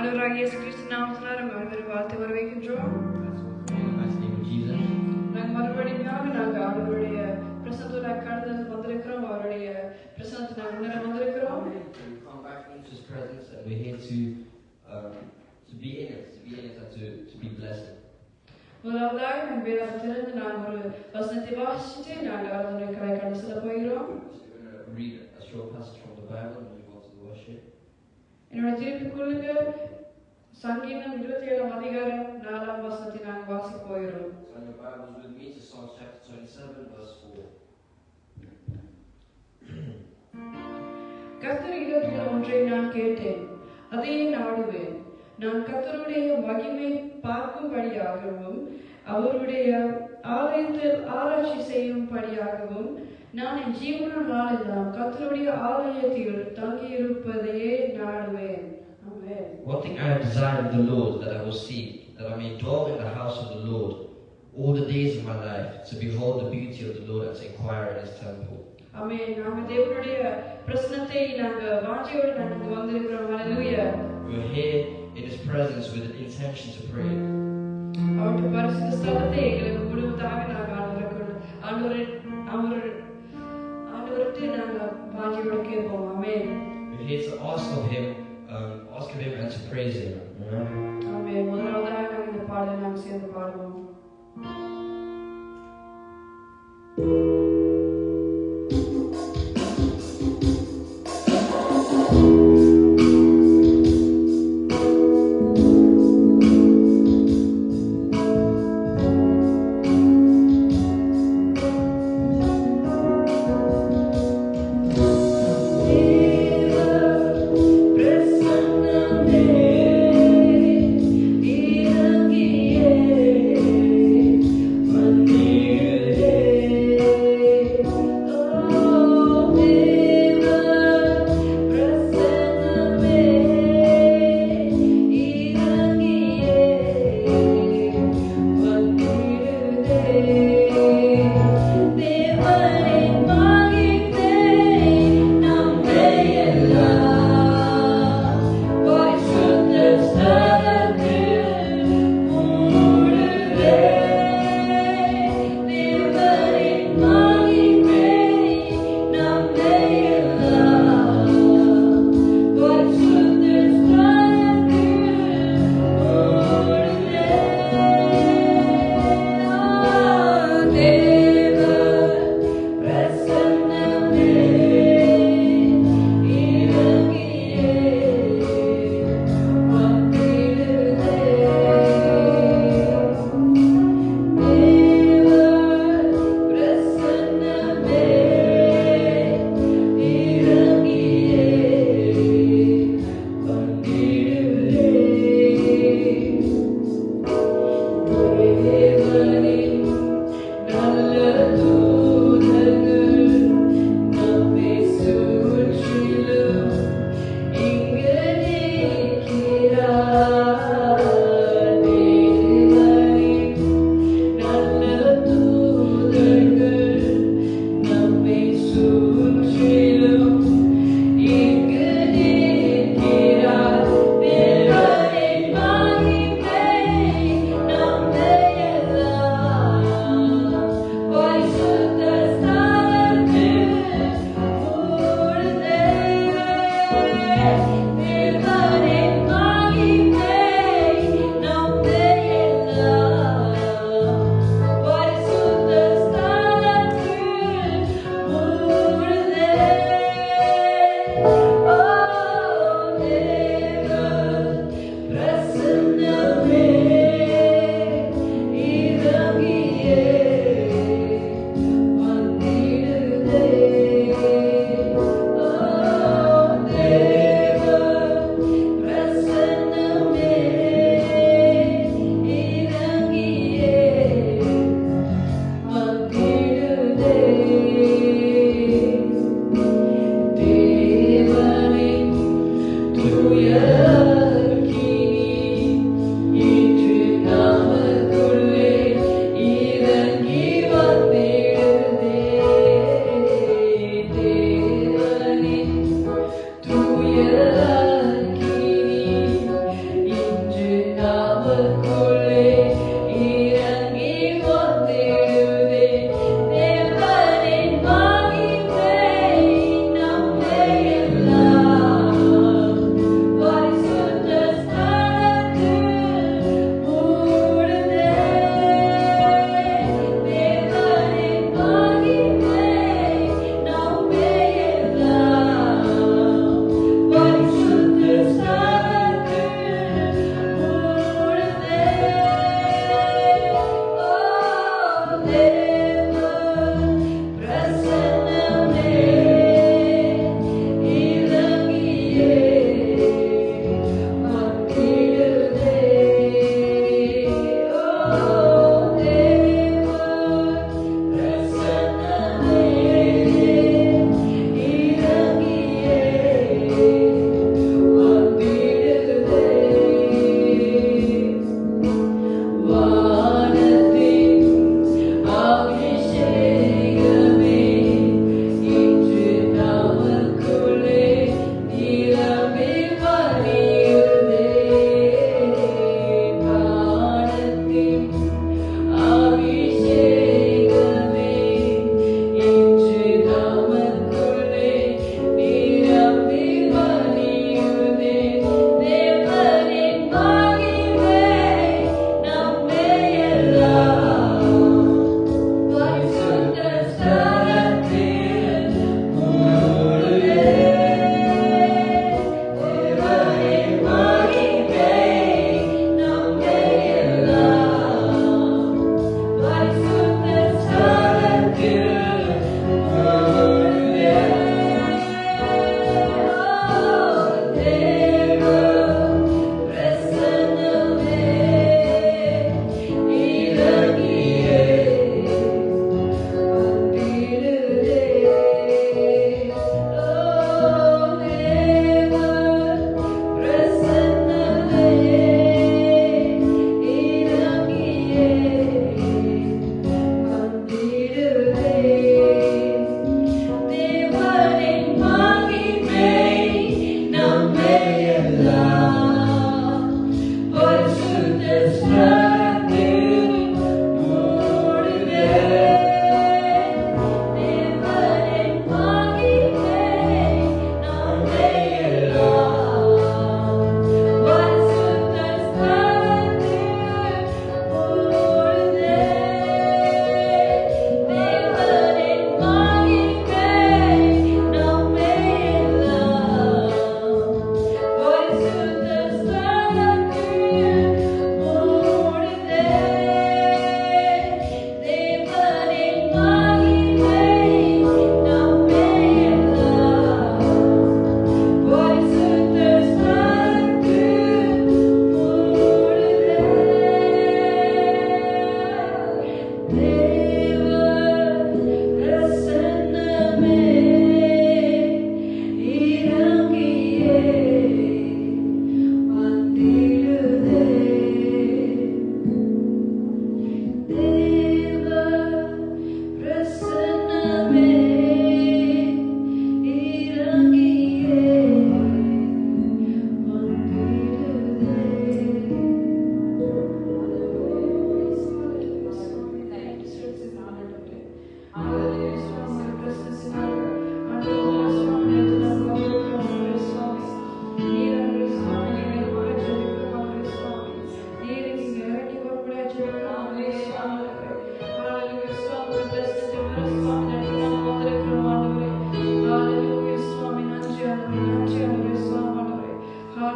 ஆண்டவராகிய இயேசு கிறிஸ்து நாமத்தினால நம்ம வாழ்த்து வரவேற்கின்றோம். நாங்கள் மறுபடியும் நாங்கள் ஆண்டவருடைய பிரசன்னத்தோட கடந்து வந்திருக்கிறோம். அவருடைய பிரசன்னத்தை நாங்கள் முன்னேற வந்திருக்கிறோம். We're here to be in it, to be blessed. முதலாவதாக நம் வேதத்திலிருந்து நாம் ஒரு வசனத்தை வாசித்து நாங்கள் அதனை கடந்து செல்ல போகிறோம். Read a short passage from the Bible and move on to the worship. என்னோட திருப்பிக் கொள்ளுங்க. சங்கீதம் 27 அதிகாரம் 4 வசனத்தை நாங்கள் வாசிக்க போகிறோம். So in your Bibles with me to Psalms chapter 27 verse 4. கர்த்தரிடத்தில் ஒன்றை நான் கேட்டேன், அதையே நாடுவேன். நான் கர்த்தருடைய மகிமை பார்க்கும்படியாகவும் அவருடைய ஆலயத்தில் ஆராய்ச்சி செய்யும்படியாகவும் நான் என் ஜீவன நாளெல்லாம் கர்த்தருடைய ஆலயத்தில் தங்கியிருப்பதையே நாடுவேன். ஆமென். One thing I have desired of the Lord, that I will seek, that I may dwell in the house of the Lord all the days of my life, to behold the beauty of the Lord and to inquire in His temple. ஆமென். நாம தேவனுடைய பிரசன்னத்தை நாங்க வாஞ்சையோடு நாங்க வந்திருக்கிறோம். ஹalleluya. We are here in His presence with an intention to pray. அவருடைய பரிசுத்த ஸ்தலத்தை எங்களுக்கு முழுவதாக நாங்கள் ஆண்டவர்கிட்ட நாங்கள் வாஞ்சையோடு கேட்போம். ஆமென். We're here to ask of Him and to praise Him. ஆமென். முதலாவதாக நாங்கள் இந்த பாடலை நாம் சேர்ந்து பாடுவோம். Yeah.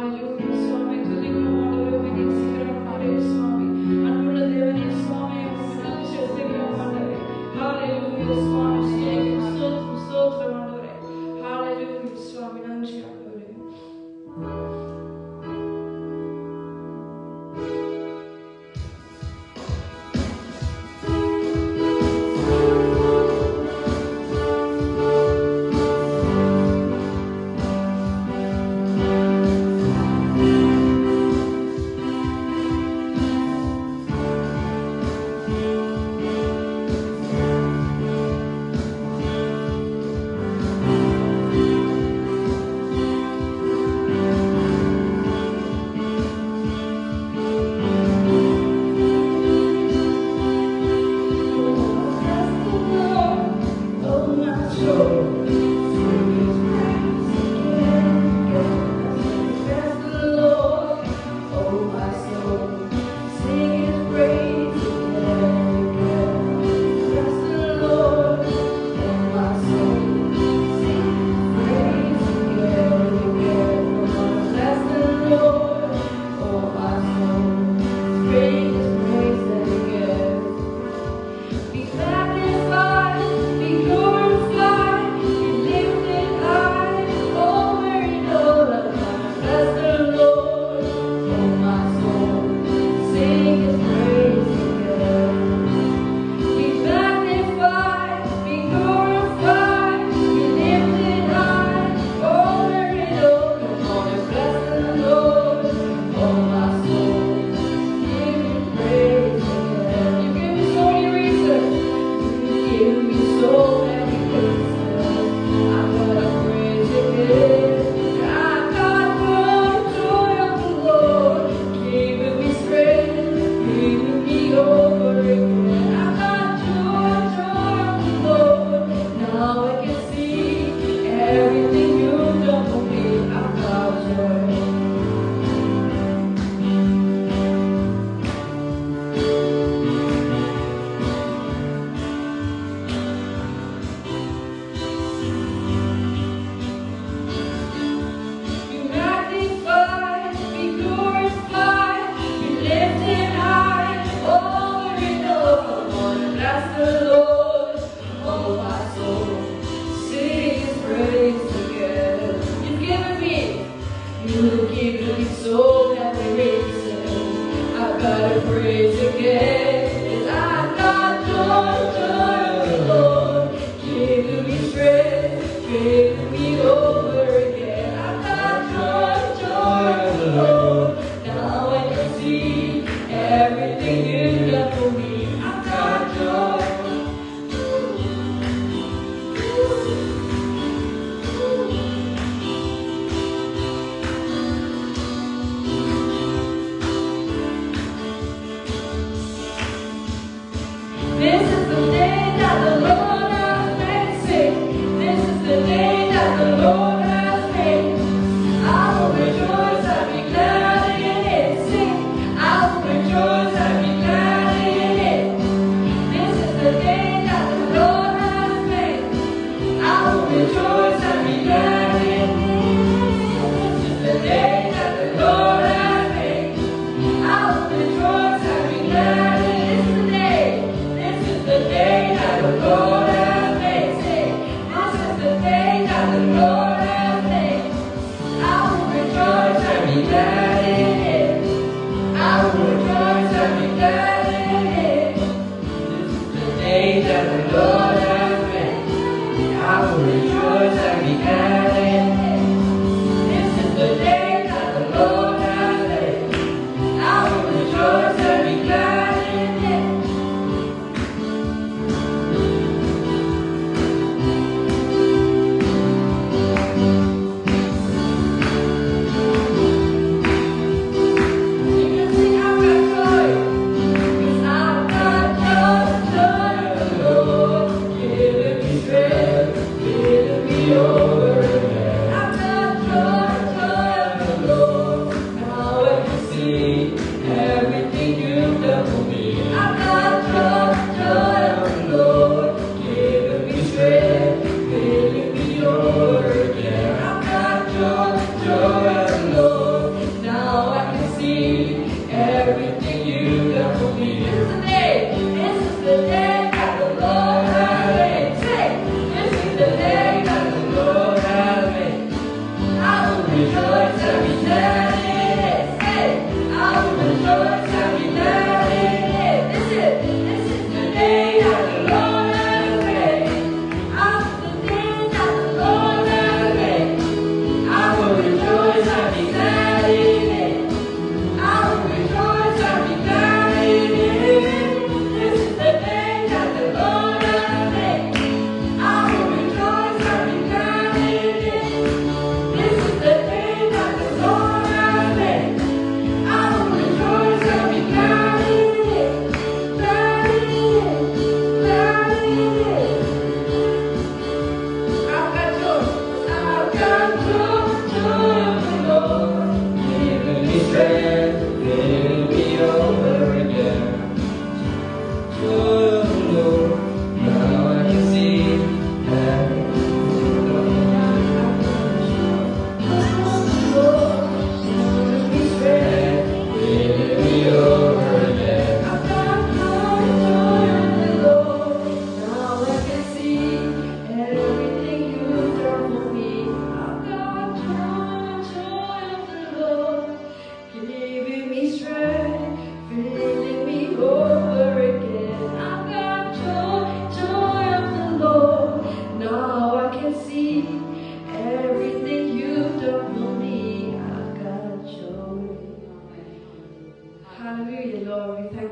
Hallelujah, சுவாமி துதிக்கிறோம் ஆண்டவரே, உம்மை நேசிக்கிறோம் ஆண்டவரே சுவாமி. அன்புள்ள தேவனே சுவாமி, உம்மை நன்றி செலுத்துகிறோம் ஆண்டவரே. Hallelujah, சுவாமி, ஸ்தோத்திரம் ஸ்தோத்திரம் ஆண்டவரே. Hallelujah, சுவாமி, நன்றி ஆண்டவரே.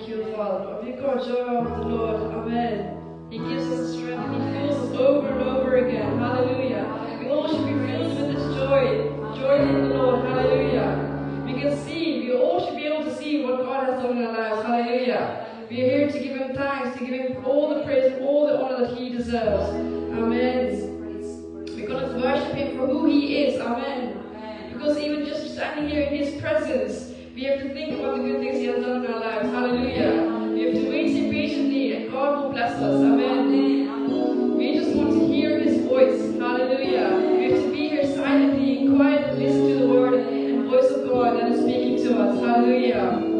Thank you, Father. We've got joy of the Lord. Amen. He gives us strength and He fills us over and over again. Hallelujah. We all should be filled with this joy. Joy in the Lord. Hallelujah. We can see, we all should be able to see what God has done in our lives. Hallelujah. We are here to give Him thanks, to give Him all the praise and all the honor that He deserves. Amen. We're going to worship Him for who He is. Amen. Because even just standing here in His presence, we have to think about the good things He has done in our lives. Hallelujah. We have to wait Him patiently and God will bless us. Amen. We just want to hear His voice. Hallelujah. We have to be here silently and quietly listen to the word and voice of God that is speaking to us. Hallelujah.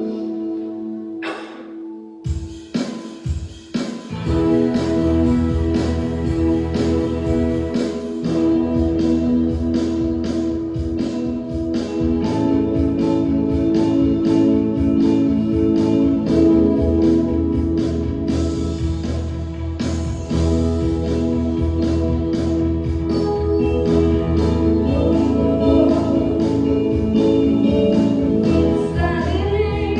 Standing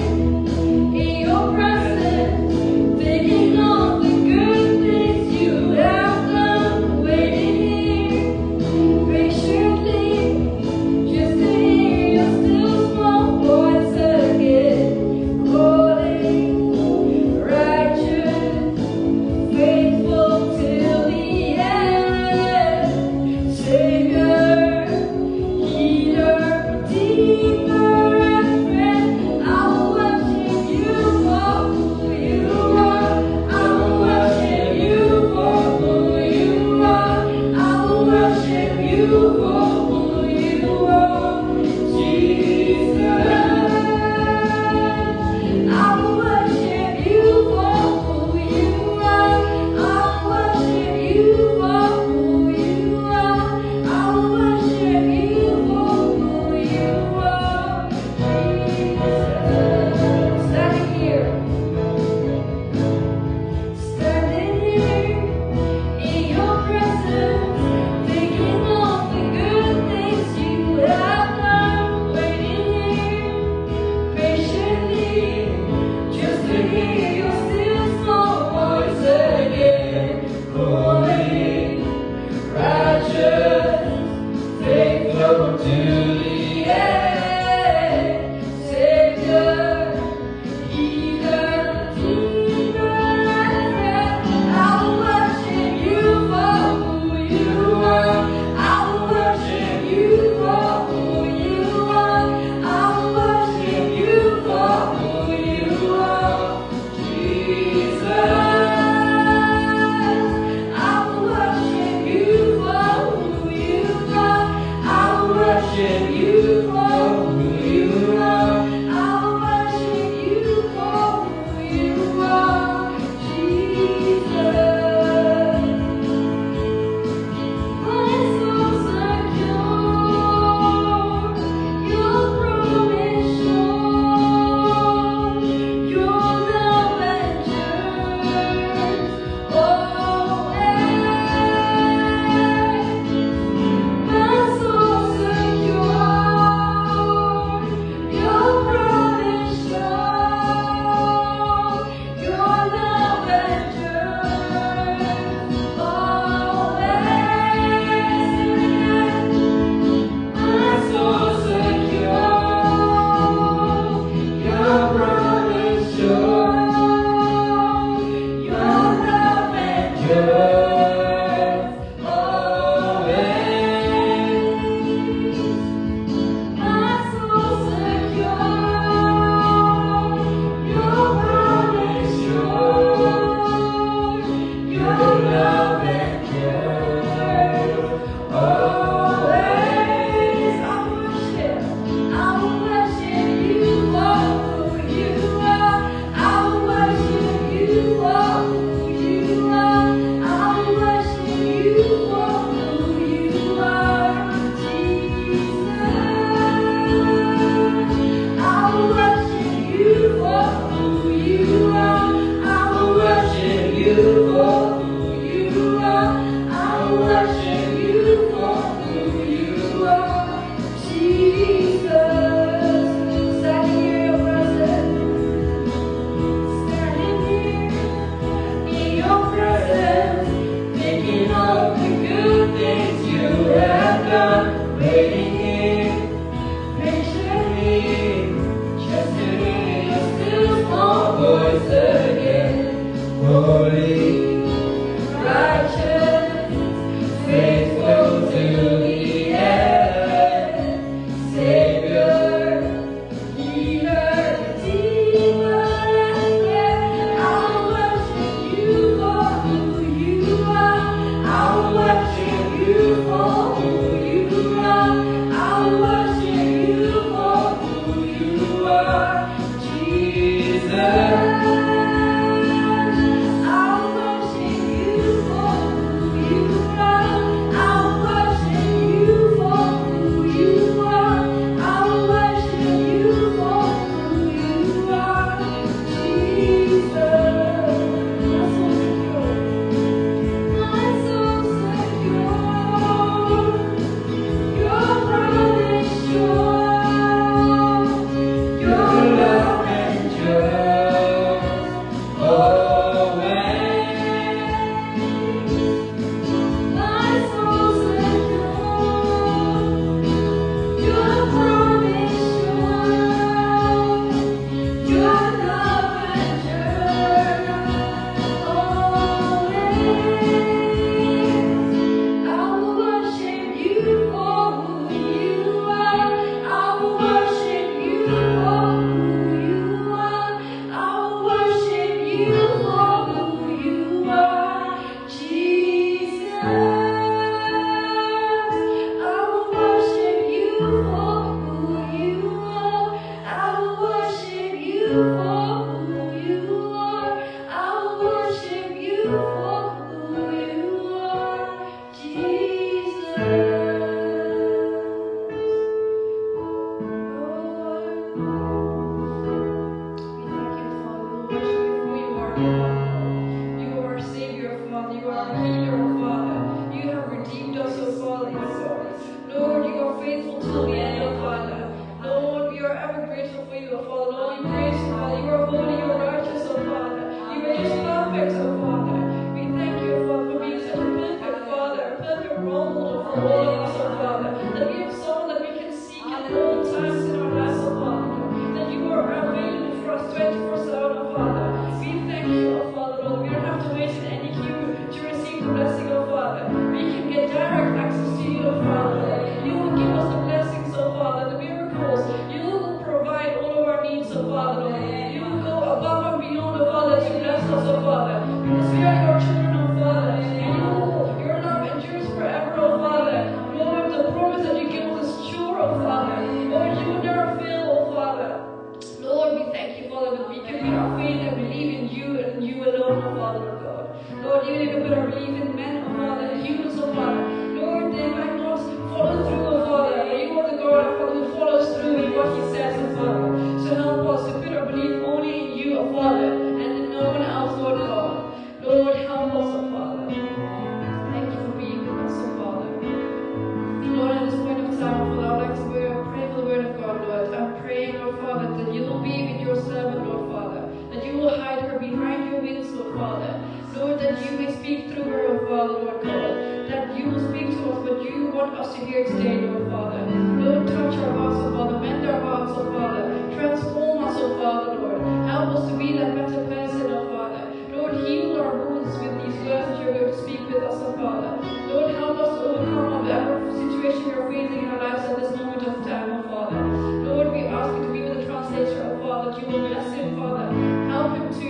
speak through her, oh Father, Lord God. That you will speak to us what you want us to hear today, Lord Father. Lord, touch our hearts, oh Father. Mend our hearts, oh Father. Transform us, oh Father, Lord. Help us to be that better person, oh Father. Lord, heal our wounds with these words that you're going to speak with us, oh Father. Lord, help us to overcome whatever situation we're facing in our lives at this moment of time, oh Father. Lord, we ask you to be with the translator, oh Father, that you will bless him, Father. Help him to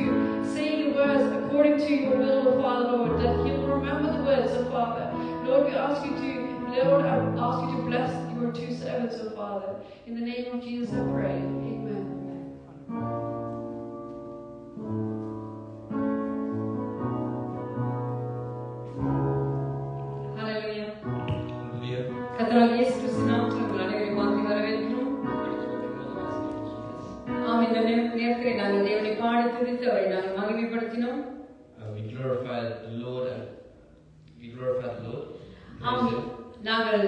say the words according to your will, oh Father, Lord, that he will remember the words, oh Father. Lord, I ask you to bless your two servants, oh Father. In the name of Jesus I pray. Amen. Hallelujah. கர்த்தராகிய இயேசு கிறிஸ்துவின் நாமத்தில் உங்கள் அனைவரையும் வாழ்த்தி வரவேற்கிறோம். ஆம், இந்த நேரத்தில் நாங்கள் தேவனை பாடி துதித்து அவரை நாங்கள் மகிமைப்படுத்தினோம். We glorify the Lord and we glorify the Lord. ஆம், நாங்கள்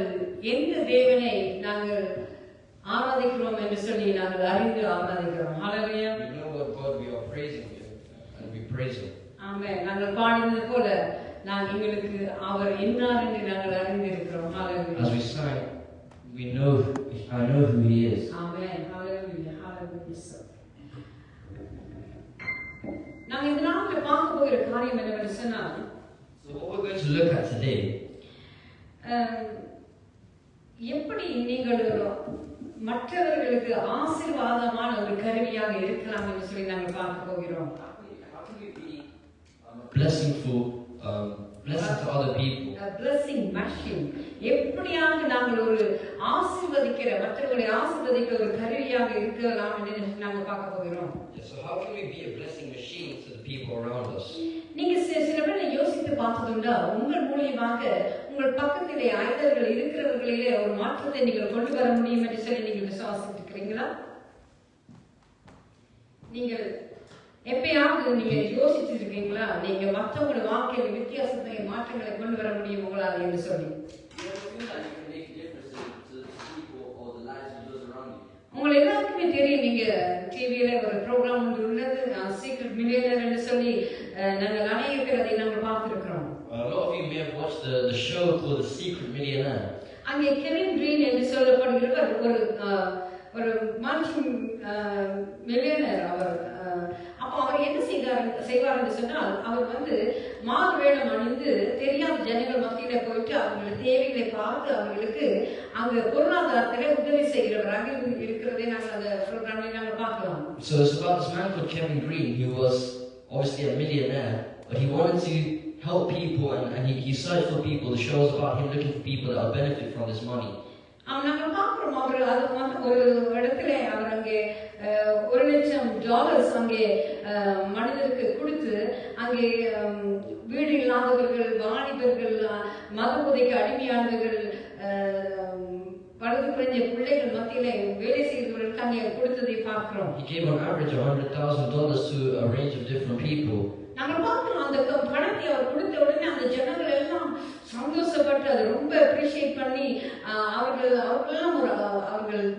எந்த தேவனை நாங்கள் ஆராதிக்கிறோம் என்று சொல்லி நாங்கள் அறிந்து ஆராதிக்கிறோம். ஹalleluya. We know what God we are praising Him and we praise Him. ஆமென். நாங்கள் பாடினது போல நான் எங்களுக்கு அவர் என்னார் என்று நாங்கள் அறிந்திருக்கிறோம். ஹalleluya. As we sang, I know who He is. ஆமென். ஹalleluya. ஹalleluya. நாங்கள் இந்த நாளில் பார்க்க போகிற காரியம் என்னவென்று சொன்னால், So what we're going to look at today, எப்படி நீங்கள் மற்றவர்களுக்கு ஆசீர்வாதமான ஒரு கருவியாக இருக்கலாம் என்று சொல்லி நாங்கள் பார்க்க போகிறோம். how can we be blessing to other people? A blessing machine. எப்படியாக நாங்கள் ஒரு ஆசீர்வதிக்கிற மற்றவர்களை ஆசீர்வதிக்கிற ஒரு கருவியாக இருக்கலாம் என்று நாங்கள் பார்க்க போகிறோம். So how can we be a blessing machine to the people around us? நீங்க சில பேரை யோசித்து பார்த்ததுண்டா, உங்கள் மூலியமாக உங்கள் பக்கத்திலே அயலவர்கள் இருக்கிறவர்களிலே ஒரு மாற்றத்தை நீங்கள் கொண்டு வர முடியும் என்று சொல்லி நீங்கள் விசுவாசிக்கிறீங்களா? நீங்கள் எப்பயாவது நீங்க யோசிச்சு இருக்கீங்களா, நீங்க மற்றவங்க வாழ்க்கையில வித்தியாசத்தை மாற்றங்களை கொண்டு வர முடியும் உங்களால் என்று சொல்லி? உங்களை எல்லாருக்குமே தெரியும், நீங்க டிவியில ஒரு ப்ரோக்ராம் ஒன்று உள்ளது, சீக்ரெட் மில்லியனர் என்று சொல்லி நாங்கள் அநேக பேர் அதை நாங்கள் பார்த்திருக்கிறோம். A lot of you may have watched the show called The Secret Millionaire. அங்கே கெவின் கிரீன் என்று சொல்லப்படுகிறவர் ஒரு மல்டி மில்லியனர். அப்போ அவர் என்ன செய்வார் என்று சொன்னால், அவர் மாறு வேடம் அணிந்து தெரியாத ஜனங்கள் மத்தியில போயிட்டு அவர்கள் தேவைகளை பார்த்து அவர்களுக்கு அங்க பொருளாதாரத்திலே உதவி செய்கிறவராக இருக்கிறதை நாங்கள் அந்த ப்ரோக்ராமில் நாங்கள் பார்க்கலாம். So it's about this man called Kevin Green, who was obviously a millionaire, but he wanted to help people and he searched for people. The show was about him looking for people that will benefit from this money. நாங்கள் பார்க்கிறோம், அவர் ஒரு இடத்துல அவர் அங்கே $1,00,000 அங்கே மனிதருக்கு கொடுத்து அங்கே வீடு இல்லாதவர்கள், வாலிபர்கள், மத போதைக்கு அடிமையானவர்கள், பழுது குறைஞ்ச பிள்ளைகள் மத்தியிலே வேலை செய்தவர்களுக்கு அங்கே கொடுத்ததை பார்க்கிறோம். He gave on average $100,000 to a range of different people. நாங்கள் பார்க்கிறோம், அந்த பணத்தை அவர் கொடுத்த உடனே அந்த ஜனங்கள் எல்லாம் சந்தோஷப்பட்டு அதை ரொம்ப அப்ரிஷியேட் பண்ணி அவர்கள்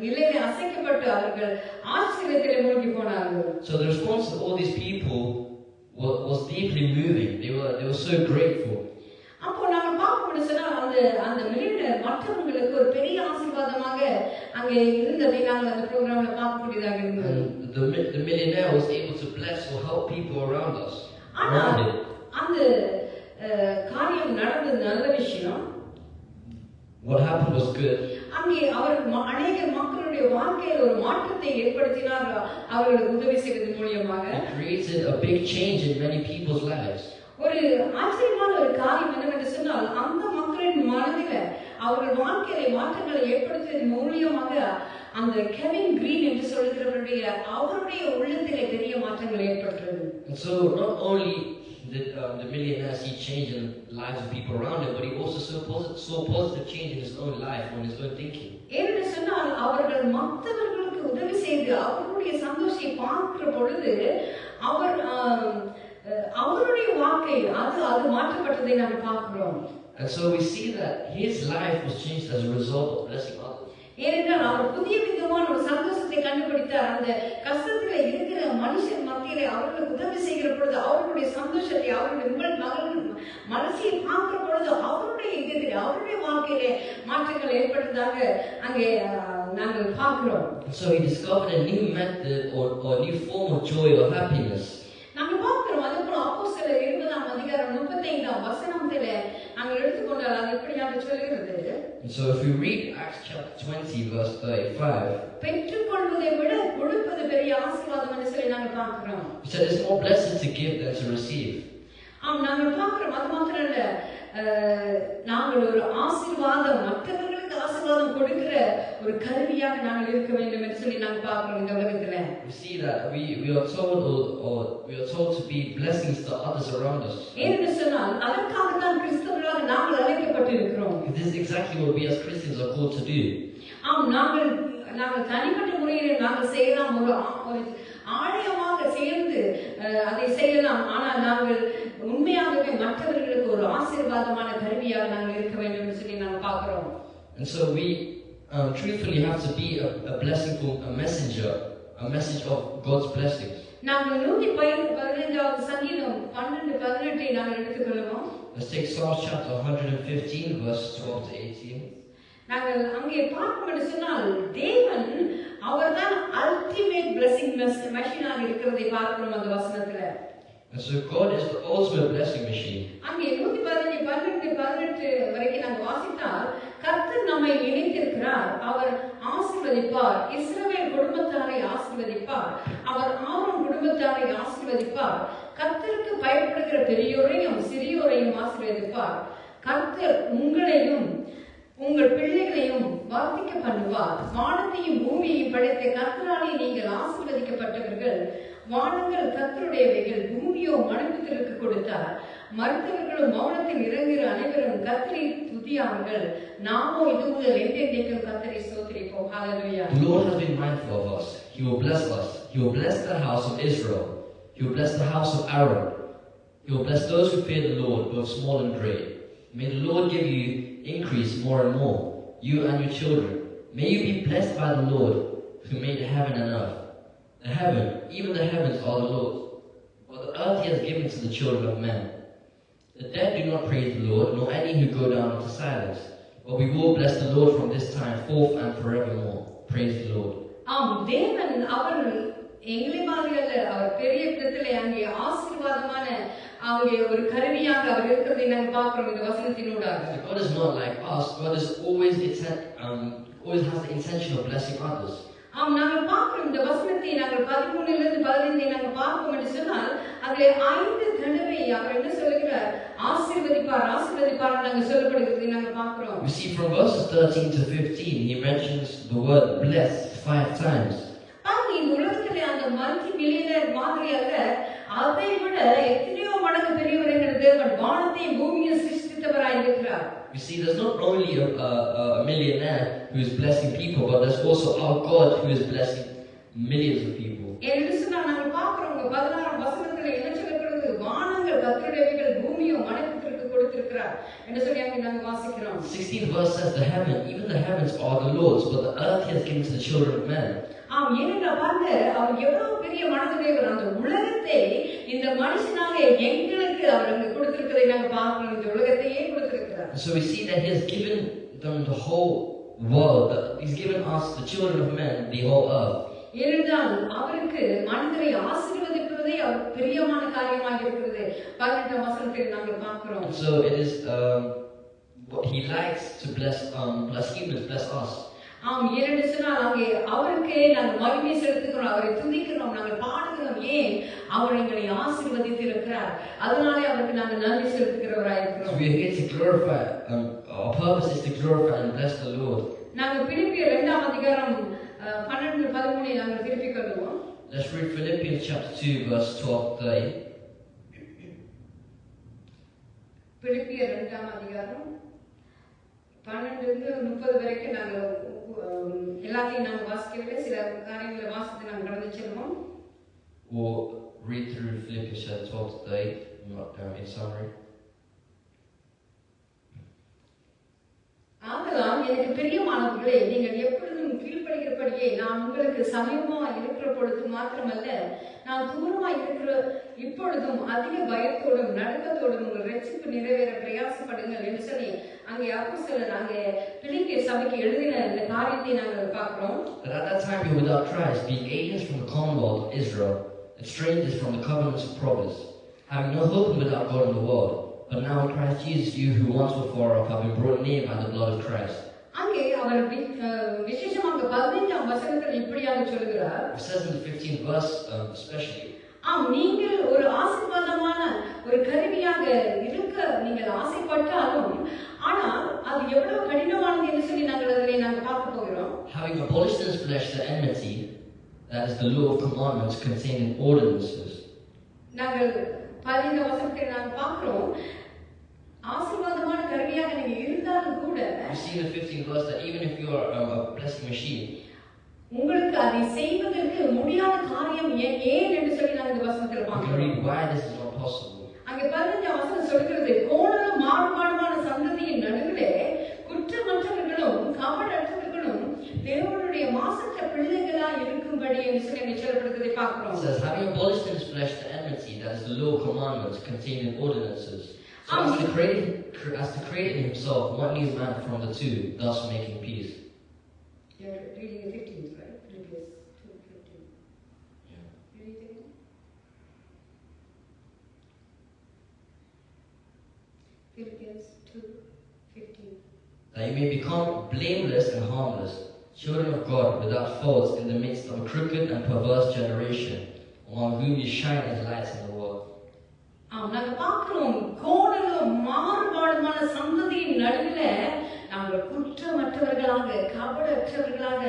நிலையிலே அசைக்கப்பட்டு அவர்கள் ஆச்சரியத்திலே மூழ்கி போனார்கள். So the response of all these people was deeply moving. They were so grateful. அப்போ நாங்கள் பார்க்க சொன்னால் அந்த மில்லியனர் மற்றவங்களுக்கு ஒரு பெரிய ஆசீர்வாதமாக அங்கே இருந்ததை நாங்கள் அந்த ப்ரோக்ராம்ல பார்க்கக்கூடியதாக இருந்தது. The millionaire was able to bless or help people around us. அந்த காரியம் நடந்தது நல்ல விஷயம். What happened was good. அங்கே அவர் அநேக மக்களுடைய வாழ்க்கையில் ஒரு மாற்றத்தை ஏற்படுத்தினார் அவர்களுக்கு உதவி செய்வது மூலமாக. It created a big change in many people's lives. ஒரு ஆச்சரியமான ஒரு காரியம் என்னவென்று சொன்னால், அந்த மக்களின் மனதில அவர்கள் வாழ்க்கையில மாற்றங்களை ஏற்படுத்தியது மூலியமாக அந்த கெவின் கிரீன் என்று சொல்கிறவருடைய அவருடைய உள்ளத்திலே பெரிய மாற்றங்கள் ஏற்பட்டது. And so not only did the millionaire see change in lives of people around him, but he also saw positive change in his own life, on his own thinking. ஏனென்று சொன்னால் அவர்கள் மற்றவர்களுக்கு உதவி செய்து அவர்களுடைய சந்தோஷத்தை பார்க்கிற பொழுது அவருடைய வாழ்க்கை அது மாற்றப்பட்டதை நாம் பார்க்கிறோம். And so we see that his life was changed as a result of blessing others. ஏனென்றால் அவர் புதிய விதமான ஒரு சந்தோஷத்தை கண்டுபிடித்தார். அந்த கஷ்டத்துல இருக்கிற மனுஷன் மத்தியிலே அவர்களுக்கு உதவி செய்கிற பொழுது அவர்களுடைய சந்தோஷத்தை அவருடைய உங்கள் மகன் மனசை பார்க்கிற பொழுது அவருடைய இதயத்திலே அவருடைய வாழ்க்கையிலே மாற்றங்கள் ஏற்பட்டதாக அங்கே நாங்கள் பார்க்கிறோம். So he discovered a new method or new form of joy or happiness. நாங்கள் பார்க்கிறோம். அதுபோல அப்போஸ்தலர் 20ஆம் அதிகாரம் 35ஆம் வசனத்திலே நாங்கள் எடுத்துக்கொண்டால் அது இப்படியாக சொல்கிறது. So if we read Acts chapter 20 verse 35, பெற்றுக்கொள்வதை விட கொடுப்பது பெரிய ஆசீர்வாதம் என்று சொல்லி நாங்கள் பார்க்கிறோம். he said it's more blessed to give than to receive. ஆம், நாங்கள் பார்க்கிறோம். அது மாத்திரம் இல்ல, நாங்கள் ஒரு ஆசீர்வாதம் மற்றவர்களுக்கு ஆசீர்வாதம் கொடுக்கிற ஒரு கருவியாக நாங்கள் இருக்க வேண்டும் என்று சொல்லி நாங்கள் பார்க்கிறோம் இந்த உலகத்துல. We see that we are told or we are told to be blessings to others around us. ஏனென்று சொன்னால் அதற்காக தான் கிறிஸ்தவர்களாக நாங்கள் அழைக்கப்பட்டிருக்கிறோம். This is exactly what we as Christians are called to do. ஆம், நாங்கள் தனிப்பட்ட முறையில் நாங்கள் செய்யலாம், ஒரு ஆலயமாக சேர்ந்து அதை செய்யலாம். ஆனால் நாங்கள் உண்மையாகவே மற்றவர்களுக்கு ஒரு ஆசீர்வாதமான கருவியாக நாங்கள் இருக்க வேண்டும் என்று சொல்லி நாங்கள் பார்க்கிறோம். And so we truthfully have to be a blessing for a messenger, a message of God's blessings. நாங்கள் 115வது சங்கீதம் 12-18 நாங்கள் எடுத்துக்கொள்வோம். Let's take Psalms chapter 115 verse 12 to 18. நாங்கள் அங்கே பார்க்கும் என்று சொன்னால் தேவன் அவர்தான் அல்டிமேட் பிளெஸிங் மெஷினாக இருக்கிறதை பார்க்கிறோம் அந்த வசனத்துல. And so God is the ultimate blessing machine. அங்கே 115-18 வரைக்கும் நாங்கள் வாசித்தால் கர்த்தர் நம்மை இணைத்திருக்கிறார், அவர் ஆசீர்வதிப்பார், இஸ்ரவேல் குடும்பத்தாரை ஆசீர்வதிப்பார், அவர் ஆரோன் குடும்பத்தாரை ஆசீர்வதிப்பார், கர்த்தருக்கு பயப்படுகிற பெரியோரையும் சிறியோரையும் ஆசீர்வதிப்பார், கர்த்தர் உங்களையும் உங்கள் பிள்ளைகளையும் வார்த்திக்க பண்ணுவார், வானத்தையும் பூமியையும் படைத்த கர்த்தராலே நீங்கள் ஆசீர்வதிக்கப்பட்டவர்கள், வானங்கள் கர்த்தருடையவைகள், பூமியோ மனுபுத்திற்கு கொடுத்தார், மருத்துவர்களும் மௌனத்தில் இறங்குகிற அனைவரும் கர்த்தரை துதியார்கள், நாமோ இது முதல் என்றென்றைக்கும் கர்த்தரை ஸ்தோத்திரிப்போம். ஹல்லேலூயா. The Lord has been mindful of us. He will bless us. He will bless the house of Israel. He will bless the house of Aaron. He will bless those who fear the Lord, both small and great. May the Lord give you increase more and more, you and your children. May you be blessed by the Lord who made heaven and earth. The heaven, even the heavens are the Lord's, but the earth he has given to the children of men. The dead do not praise the Lord, nor any who go down into silence. But we will bless the Lord from this time forth and forevermore. Praise the Lord. தேவன் அவர் எங்களை மாதிரியல்ல, அவர் பெரிய விதத்திலே அங்கே ஆசீர்வாதமான அங்கே ஒரு கருவியாக அவர் இருக்கிறதை நாங்கள் பார்க்கிறோம் இந்த வசனத்தினூடாக. God is not like us. God is always has the intention of blessing others. நாங்கள் பார்க்கிறோம் இந்த வசனத்தை நாங்கள் 13 15 நாங்கள் பார்ப்போம் என்று சொன்னால் அதிலே 5 தடவை அவர் என்ன சொல்லுகிறார், ஆசீர்வதிப்பார் ஆசீர்வதிப்பார் நாங்கள் சொல்லப்படுகிறதை நாங்கள் பார்க்கிறோம். We see from verses 13 to 15 he mentions the word bless 5 times. இந்த உலகத்திலே அந்த மல்டி மில்லியனர் மாதிரியாக அதை விட எத்தனையோ மடங்கு பெரியவர் தேவன் வானத்தையும் பூமியையும் சிருஷ்டித்தவராய் இருக்கிறார். We see there's not only a millionaire who is blessing people, but there's also our God who is blessing millions of people. என்று சொன்னா நாங்கள் பார்க்கிறோம் 16ஆம் வசனத்திலே என்ன சொல்லப்படுது, வானங்கள் கர்த்தருடையவைகள், பூமியோ மனுபுத்திற்கு கொடுத்திருக்கிறார் என்று சொல்லி அங்கே நாங்கள் வாசிக்கிறோம். 16th verse says the heaven, even the heavens are the Lord's, but the earth he has given to the children of men. ஏனென்றா பாருங்க, அவர் எவ்வளவு பெரிய மனதுடையவர், அந்த உலகத்தை இந்த மனுஷனாக எங்களுக்கு அவர் அங்க கொடுத்திருக்கிறதை நாங்கள் பார்க்கிறோம், இந்த உலகத்தையே கொடுத்திருக்கிறார். So we see that he has given them the whole world. He's given us, the children of men, the whole earth. ஏனென்றால் அவருக்கு மனிதரை ஆசீர்வதிப்பதே அவர் பிரியமான காரியமாக இருக்கிறது. 18ஆம் வசனத்தில் நாங்கள் பார்க்கிறோம். So it is what he likes to bless humans, bless us. ஏனென்று சொன்னால் அங்கே அவருக்கு நாங்கள் மகிமை செலுத்துகிறோம், அவரை துதிக்கிறோம், நாங்கள் பாடுகிறோம். ஏன்? அவர் எங்களை ஆசீர்வதித்து இருக்கிறார், அதனாலே அவருக்கு நாங்கள் நன்றி செலுத்துகிறவராய் இருக்கிறோம். So we are here to glorify. Our purpose is to glorify and bless the Lord. நாங்கள் பிலிப்பியர் 2ஆம் அதிகாரம் 12-13 நாங்கள் திருப்பிக் கொள்வோம். Let's read Philippians chapter 2 verse 12-13. பிலிப்பியர் 2ஆம் அதிகாரம் 12-30 வரைக்கும் நாங்கள் எல்லாத்தையும் நாங்கள் வாசிக்கவில்லை, சில காரியங்களை வாசித்து நாங்கள் கடந்து செல்வோம். Or read through Philippians chapter 12-13 in summary. ஆதலால் எனக்கு பிரியமானவர்களே, நீங்கள் எப்பொழுதும் கீழ்ப்படுகிறபடியே நான் உங்களுக்கு சமீபமா இருக்கிற பொழுது மாத்திரமல்ல, நான் தூரமா இருக்கிற இப்பொழுதும் அதிக பயத்தோடும் நடுக்கத்தோடும் உங்கள் ரட்சிப்பு நிறைவேற பிரயாசப்படுங்கள் என்று சொல்லி அங்கே அப்போஸ்தலர் அங்கே பிலிப்பிய சபைக்கு எழுதின இந்த காரியத்தை நாங்கள் பார்க்கிறோம். But at that time you were without Christ, being aliens from the commonwealth of Israel, and strangers from the covenants of promise, having no hope and without God in the world. But now in Christ Jesus, you who once were far off have been brought near by the blood of Christ. அங்கே அவர் விசேஷமாக 15ஆம் வசனத்தில் இப்படியாக சொல்கிறார். It says in the 15th verse especially, நீங்கள் ஒரு ஆசீர்வாதமான ஒரு கருவியாக இருக்க நீங்கள் ஆசைப்பட்டாலும், ஆனால் அது எவ்வளவு கடினமானது என்று சொல்லி நாங்கள் பார்க்க போகிறோம். having abolished in his flesh the enmity, that is the law of commandments contained in ordinances. நாங்கள் 15ஆம் வசனத்தில் நாங்கள் பார்க்கிறோம், ஆசீர்வாதமான கருவியாக நீங்க இருந்தாலும் கூட, You see in the 15th verse that even if you are a blessing machine, உங்களுக்கு அதை செய்வதற்கு முடியாத காரியம் ஏன் என்று சொல்லி நாங்கள் இந்த வசனத்தில் you can பார்க்கிறோம். read why this is not possible. அங்கே 15ஆம் வசனம் சொல்கிறது, கோணலும் மாறுபாடுமான சந்ததியின் நடுவிலே குற்றமற்றவர்களும் கபடற்றவர்களும் தேவனுடைய மாசற்ற பிள்ளைகளாய் இருக்கும்படி என்று சொல்லி அங்கே சொல்லப்படுவதை பார்க்கிறோம். It says, having abolished in his flesh the enmity, that is the law of commandments contained in ordinances, so as to create in himself one new man from the two, thus making peace. You are reading the 15th, right? Philippians 2:15. Yeah. Read it again. Philippians 2:15. That you may become blameless and harmless, children of God without faults in the midst of a crooked and perverse generation, among whom you shine as lights in the world. நாங்க பார்க்கிறோம், கோணலும் மாறுபாடுமான சந்ததியின் நடுவில் நாங்கள் குற்றமற்றவர்களாக கபடற்றவர்களாக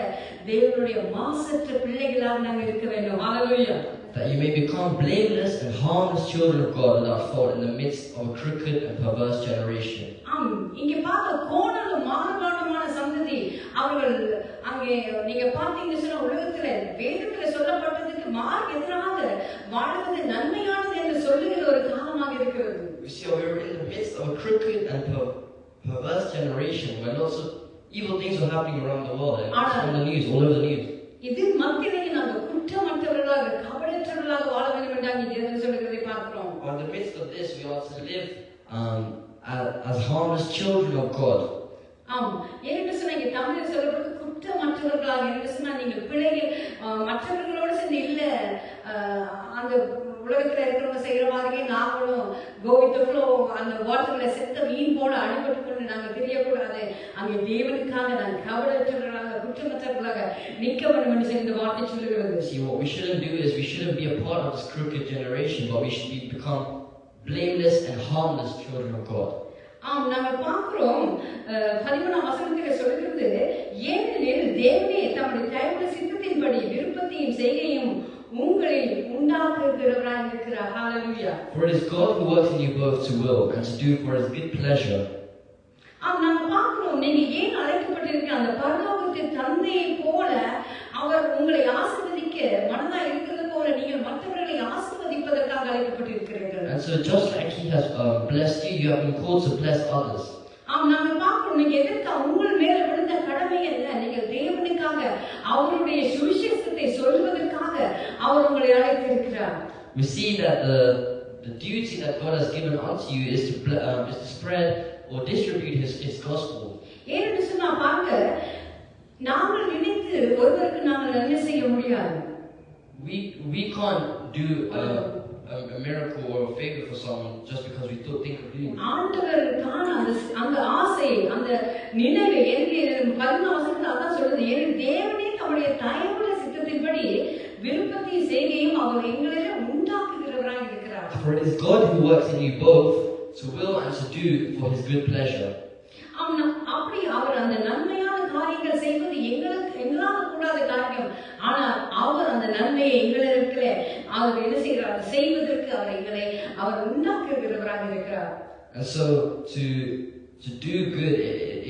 தேவனுடைய மாசற்ற பிள்ளைகளாக நாங்கள் இருக்க வேண்டும். ஹல்லேலூயா. That you may become blameless and harmless children of God without fault in the midst of a crooked and perverse generation. இங்க பார்த்த கோணலும் மாறுபாடுமான சந்ததி அவர்கள் அங்கே நீங்க பார்த்தீங்கன்னு சொன்னா உலகத்துல வேதத்துல சொல்லப்பட்டதுக்கு மார்க் எதிராக வாழ்வது நன்மையானது என்று சொல்லுகிற ஒரு காலமாக இருக்கிறது. We see we are in the midst of a crooked and perverse generation where lots of evil things are happening around the world. It's on the news, all over the news. இது மத்தியிலே நாங்கள் குற்றமற்றவர்களாக கபடற்றவர்களாக வாழ வேண்டும் என்று அங்கே தேவன் சொல்லுகிறதை பார்க்கிறோம். In the midst of this, we are to live as harmless children of God. ஏன்னு சொன்னா இங்க தமிழில் சொல்லப்படுது குற்றமற்றவர்களாக. என்று சொன்னா நீங்கள் பிள்ளைகள் மற்றவர்களோடு சேர்ந்து இல்ல, அந்த உலகத்துல இருக்கிறவங்க செய்யற மாதிரியே நாங்களும் go with the flow, அந்த வாட்டர்ல செத்த மீன் போல அடிபட்டு கொண்டு நாங்கள் தெரியக்கூடாது. அங்கே தேவனுக்காக நாங்கள் கபடற்றவர்களாக குற்றமற்றவர்களாக நிற்க வேண்டும் என்று சொல்லி இந்த வார்த்தை சொல்லுகிறது. See, what we shouldn't do is we shouldn't be a part of this crooked generation, but we should become blameless and harmless children of God. நாங்கள் பார்க்கிறோம் 13ஆம் வசனத்திலே சொல்லுகிறது, ஏனெனில் தேவனே தம்முடைய தயவுள்ள சித்தத்தின்படி விருப்பத்தையும் செய்கையும் உங்களில் உண்டாக்குகிறவராய் இருக்கிறார். ஹல்லேலூயா. For it is God who works in you both to will and to do for his good pleasure. நாங்க பார்க்கிறோம், நீங்க ஏன் அழைக்கப்பட்டிருக்க அந்த பரலோகத்தின் தந்தையை போல அவர் உங்களை ஆசீர்வதிக்க மனதா இருக்கிறது போல நீங்கள் மற்றவர்களை ஆசீர்வதிப்பதற்காக அழைக்கப்பட்டிருக்கிறீர்கள். And so just like he has blessed you, you have been called to bless others. நாங்க பார்க்கிறோம், நீங்க எதற்கு உங்கள் மேல விழுந்த கடமை அல்ல, நீங்கள் தேவனுக்காக அவருடைய சுவிசேஷத்தை சொல்வதற்காக அவர் உங்களை அழைத்திருக்கிறார். We see that the duty that God has given unto you is to spread or distribute his gospel. ஏன்னு சொன்னா பாருங்க, நாங்கள் நினைத்து ஒருவருக்கு நாங்கள் நன்மை செய்ய முடியாது. We can't do a miracle or a favor for someone just because we think of doing it. ஆண்டவர் தான் அந்த ஆசை, அந்த நினைவு எனக்கு 14 வசனத்துல அதான் சொல்றது, ஏன் தேவனே தம்முடைய தயவுள்ள சித்தத்தின்படி விருப்பத்தை செய்கையும் அவர் எங்களிலே உண்டாக்குகிறவராய் இருக்கிறார். For it is God who works in you both to will and to do for his good pleasure. அப்படி அவர் அந்த நன்மையான காரியங்கள் செய்வது எங்களால கூடாத காரியம். ஆனால் அவர் அந்த நன்மையை எங்களிடத்திலே அவர் என்ன செய்கிறார், செய்வதற்கு அவர் உண்டாக்குகிறவராக இருக்கிறார். And so to do good,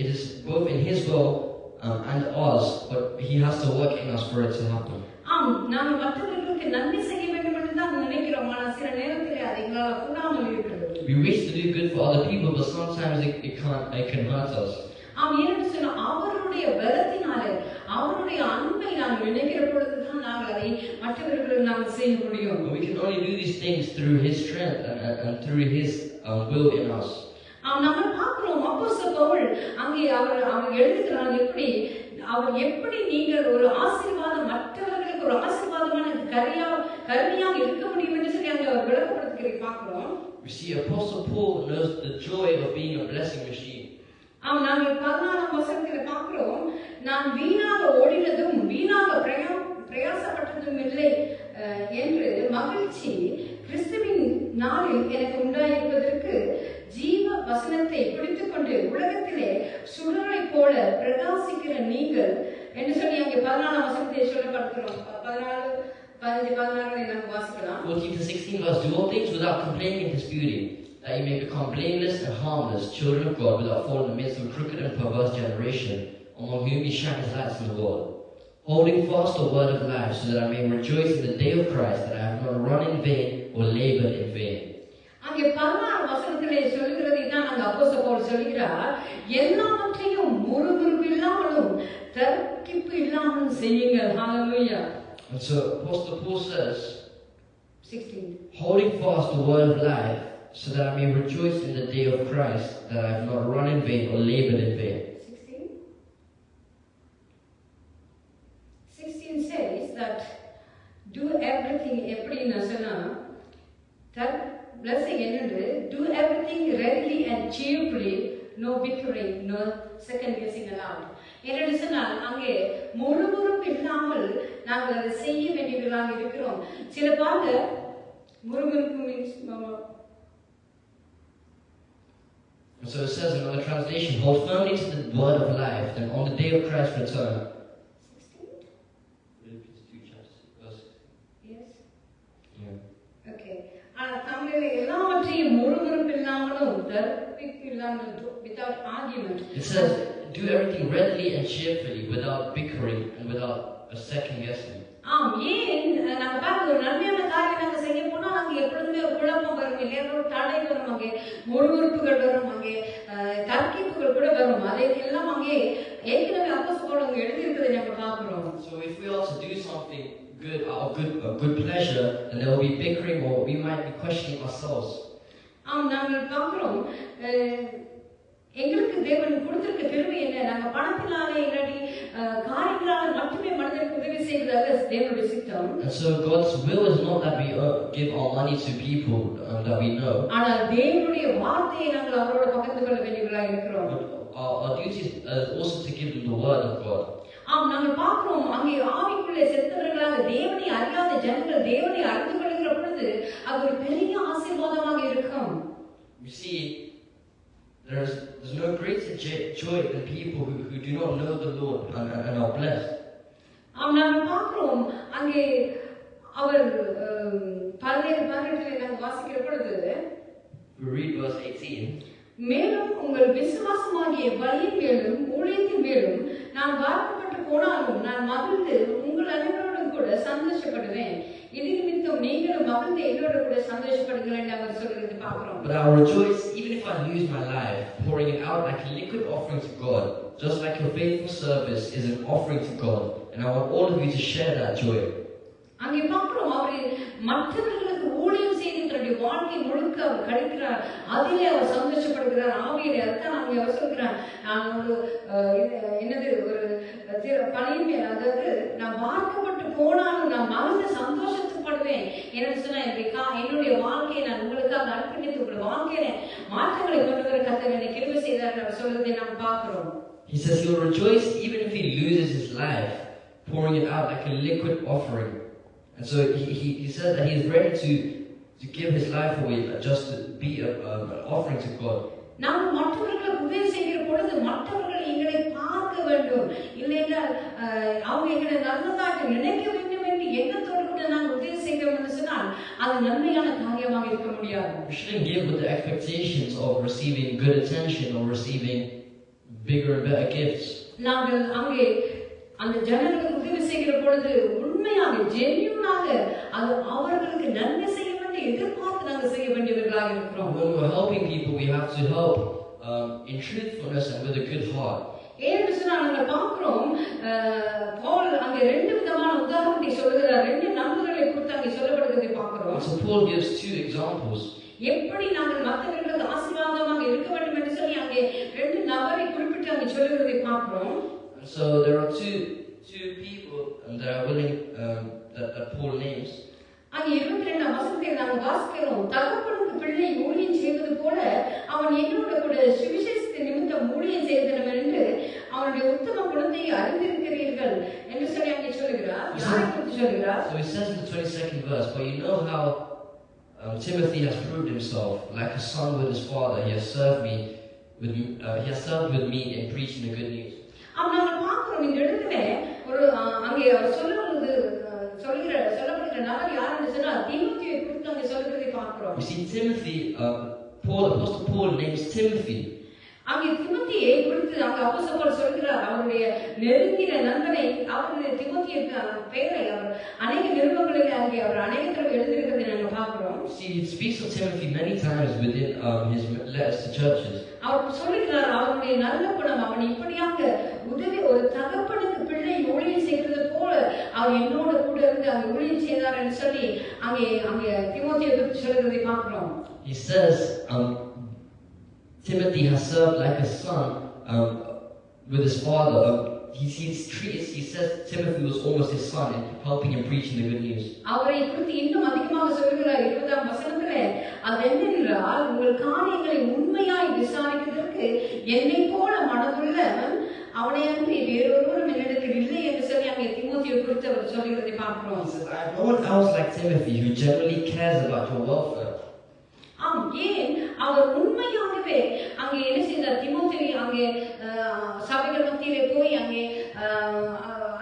it is both in his will and ours, but he has to work in us for it to happen. நாங்கள் மற்றவர்களுக்கு நன்மை செய்ய வேண்டும் என்று தான் நினைக்கிறோம், ஆனால் சில நேரத்தில் அது எங்களால் கூடாமல் இருக்கிறது. We wish to do good for other people, but sometimes it can hurt us. ஏன்னு சொன்னா அவர் அவருடைய பலத்தினாலே அவருடைய அன்பை நாங்கள் நினைக்கிற பொழுதுதான் நாங்கள் அதை மற்றவர்களுக்கு நாங்கள் செய்ய முடியும். But we can only do these things through His strength and through His will in us. நம்ம பார்க்கிறோம் அப்போஸ்தலர் பவுல் அங்கே அவர் எழுதுகிறார் அவர் எப்படி நீங்கள் ஒரு ஆசீர்வாதம் மற்றவர்களுக்கு ஒரு ஆசீர்வாதமான கருவியாக இருக்க முடியும் என்று சொல்லி அங்கே அவர் விளக்கப்படுத்துகிறதை பார்க்கிறோம். We see Apostle Paul knows the joy of being a blessing machine. நாங்கள் 14ஆம் வசனத்தில் பார்க்கிறோம், நான் வீணாக ஓடினதும் வீணாக பிரயாசப்பட்டதும் இல்லை என்று மகிழ்ச்சி கிறிஸ்துவின் நாளில் எனக்கு உண்டாயிருப்பதற்கு ஜீவ வசனத்தை பிடித்துக்கொண்டு உலகத்திலே சுடரை போல பிரகாசிக்கிற நீங்கள் என்று சொல்லி அங்கே 14ஆம் வசனத்தை சொல்லப்படுகிறோம். 14-16 நாம் வாசிக்கலாம். 14-16 verse, do all things without complaining and disputing, that you may become blameless and harmless, children of God, without falling in the midst of a crooked and perverse generation, among whom He shines as lights in the world, holding fast the word of life, so that I may rejoice in the day of Christ, that I have not run in vain or labored in vain. அங்கே 16 வசனத்திலே சொல்லுகிறதை தான் அங்கே அப்போஸ்தலர் பவுல் சொல்கிறார், எல்லாவற்றையும் முறுமுறுப்பு இல்லாமலும் தர்க்கிப்பு இல்லாமலும் செய்யுங்கள். ஹalleluya. And so Apostle Paul says, 16, holding fast the word of life, so that I may rejoice in the day of Christ, that I have not run in vain or labored in vain. 16 says that do everything எப்படின்னு சொன்னா blessing என்னது, do everything readily and cheerfully, no bickering, no second guessing allowed. என்னன்னு சொன்னால் அங்கே முறுமுறுப்பு இல்லாமல் நாங்கள் அதை செய்ய வேண்டியவர்களாக இருக்கிறோம். சில பாருங்க முறுமுறுப்பு means So it says in another translation, hold firmly to the word of life, then on the day of Christ's return. 16? Philippians 2 chapter 6 verse. Yes. Yeah. Okay. தமிழில் எல்லாவற்றையும் முறுமுறுப்பு இல்லாமலும் தர்க்கிப்பு இல்லாமலும் without argument. It says, do everything readily and cheerfully, without bickering and without a second guessing. ஏன் நாங்க பாருங்க ஒரு நன்மையான காரியம் நாங்க செய்ய போனா அங்க எப்பொழுதுமே ஒரு குழப்பம் வரும் இல்லையா, ஒரு தடை வரும், அங்கே முறுமுறுப்புகள் வரும், அங்கே தர்க்கிப்புகள் கூட வரும். அதை எல்லாம் அங்கே ஏற்கனவே அப்போஸ்தலர் அங்கே எழுதியிருப்பதை நாங்க பார்க்கிறோம். So if we also do something good out of good pleasure, then there will be bickering, or we might be questioning ourselves. நாங்கள் பார்க்கிறோம் எங்களுக்கு தேவன் கொடுத்திருக்க கிருபை என்ன, நாங்க பணத்தினாலே இல்லாட்டி காரியங்களால மட்டுமே மனிதனுக்கு உதவி செய்வதாக தேவனுடைய சித்தம். And so God's will is not that we give our money to people that we know. ஆனால் தேவனுடைய வார்த்தையை நாங்கள் அவரோட பகிர்ந்து கொள்ள வேண்டியவர்களாக இருக்கிறோம். Our duty is also to give them the word of God. நாங்கள் பார்க்கிறோம் அங்கே ஆவிக்குள்ளே செத்தவர்களாக தேவனை அறியாத ஜனங்கள் தேவனை அறிந்து கொள்கிற பொழுது அது ஒரு பெரிய ஆசீர்வாதமாக இருக்கும். You see, there's no greater joy than people who do not know the Lord and are blessed. நாங்கள் பார்க்கிறோம் அங்கே அவர் 17 நாங்கள் வாசிக்கிற பொழுது, We read verse 18. மேலும் உங்கள் விசுவாசமாகிய பலியின் மேலும் ஊழியத்தின் மேலும் நான் வார்க்கப்பட்டு போனாலும் நான் மகிழ்ந்து உங்கள் அனைவரோடும் கூட சந்தோஷப்படுவேன். இது நிமித்தம் நீங்களும் மகிழ்ந்து என்னோட கூட சந்தோஷப்படுங்கள் என்று அவர் சொல்றது பார்க்கிறோம். But I will rejoice even if I lose my life, pouring it out like a liquid offering to God, just like your faithful service is an offering to God, and I want all of you to share that joy. அங்கே பார்க்கிறோம் அவர் மற்றவர்களுக்கு ஊழியம் செய்து தன்னுடைய வாழ்க்கை முழுக்க அவர் கழிக்கிறார், அதிலே அவர் சந்தோஷப்படுகிறார் ஆவியிலே. அதுதான் அங்கே அவர் சொல்கிறார், நான் ஒரு என்னது ஒரு பணியின் மேல், அதாவது நான் வார்க்கப்பட்டு போனாலும் நான் மகிழ்ந்து சந்தோஷப்படுவேன். என்னன்னு சொன்னா என்னுடைய வாழ்க்கையை நான் உங்களுக்காக அர்ப்பணித்து உங்களுடைய வாழ்க்கையில மாற்றங்களை கொண்டு வர கர்த்தர் என்னை கிருபை செய்தார் அவர் சொல்றதை நாம் பார்க்கிறோம். He says he will rejoice even if he loses his life, pouring it out like a liquid offering. And so he said that he is ready to give his life away just to be an offering to God. நாம் மற்றவர்களுக்கு உதவி செய்கிற பொழுது மற்றவர்கள் எங்களை பார்க்க வேண்டும், இல்லைன்னா அவங்க எங்களை நல்லதாக நினைக்க வேண்டும் என்று எண்ணத்தோடு கூட நாங்கள் உதவி செய்கிறோம் என்று சொன்னால் அது நன்மையான காரியமாக இருக்க முடியாது. We shouldn't give with the expectations of receiving good attention or receiving bigger and better gifts. நாங்கள் அங்கே அந்த ஜனங்களுக்கு உதவி செய்கிற பொழுது உண்மையாக ஜென்யூனாக அது அவர்களுக்கு நன்மை செய்ய வேண்டிய எதிர்பார்த்து நாங்கள் செய்ய வேண்டியவர்களாக இருக்கிறோம். When we're helping people, we have to help in truthfulness and with a good heart. ஏன்னு சொன்னா நாங்க பார்க்கிறோம் பவுல் அங்க ரெண்டு விதமான உதாரணத்தை சொல்லுகிறார், ரெண்டு நண்பர்களை குறித்து அங்கே சொல்லப்படுவதை பார்க்கிறோம். So Paul gives two examples. எப்படி நாங்கள் மற்றவர்களுக்கு ஆசீர்வாதமாக இருக்க வேண்டும் என்று சொல்லி அங்கே ரெண்டு நபரை குறிப்பிட்டு அங்கே சொல்லுகிறதை பார்க்கிறோம். So there are two people that are willing that Paul names. அங்கே 22ஆம் வசனத்தை நாங்கள் வாசிக்கிறோம், தகப்பனுக்கு பிள்ளை ஊழியம் செய்வது போல அவன் என்னோட கூட சுவிசேஷத்தை நிமித்தம் ஊழியம் செய்தவன் என்று அவனுடைய உத்தம குணத்தை அறிந்திருக்கிறீர்கள் என்று சொல்லி அங்கே சொல்லுகிறார். யாரை குறித்து சொல்லுகிறார்? So he says in the 22nd verse, "For you know how Timothy has proved himself like a son with his father. He has served with me in preaching the good news." நாங்கள் பார்க்கிறோம் இந்த இடத்துல ஒரு அங்கே அவர் சொல்லப்படுகிற நபர் யாருன்னு சொன்னா தீமோத்தேயுவை குறித்து அங்கே சொல்லுகிறதை பார்க்கிறோம். We see Timothy, Apostle Paul names Timothy. அங்கே தீமோத்தேயை குறித்து அங்கே அப்போஸ்தலன் பவுல் சொல்கிறார், அவருடைய நெருங்கிய நண்பனை அவருடைய தீமோத்தேயின் பெயரை அவர் அநேக நிருபங்களில் அங்கே அவர் அநேக தடவை எழுதியிருக்கிறதை நாங்கள் பார்க்கிறோம். See, he speaks of Timothy many times within his letters to churches. அவர் சொல்லுகிறார் அவருடைய நல்ல குணம், அவன் இப்படியாக உதவி ஒரு தகப்பனுக்கு பிள்ளை ஊழியம் செய்கிறது போல அவர் என்னோட கூட இருந்து அங்கே ஊழியம் செய்தார் என்று சொல்லி அங்கே தீமோத்தேயை குறித்து சொல்லுகிறதை பார்க்கிறோம். He says Timothy has served like a son with his father. He says Timothy was almost his son in helping him preaching the good news. அவரை குறித்து இன்னும் அதிகமாக சொல்கிறார் 20ஆம் வசனத்திலே, அது என்னென்றால் உங்கள் காரியங்களை உண்மையாய் விசாரிப்பதற்கு என்னை போல மனதுள்ளவன் அவனை அன்றி வேறொருவரும் என்னிடத்தில் இல்லை என்று சொல்லி அங்கே தீமோத்தேயை குறித்து அவர் சொல்கிறதை பார்க்கிறோம். I have no one else like Timothy who generally cares about your welfare. ஏன் அவர் உண்மையாகவே அங்கே என்ன செய்தார், தீமோத்தேயை அங்கே சபைகள் மத்தியிலே போய் அங்கே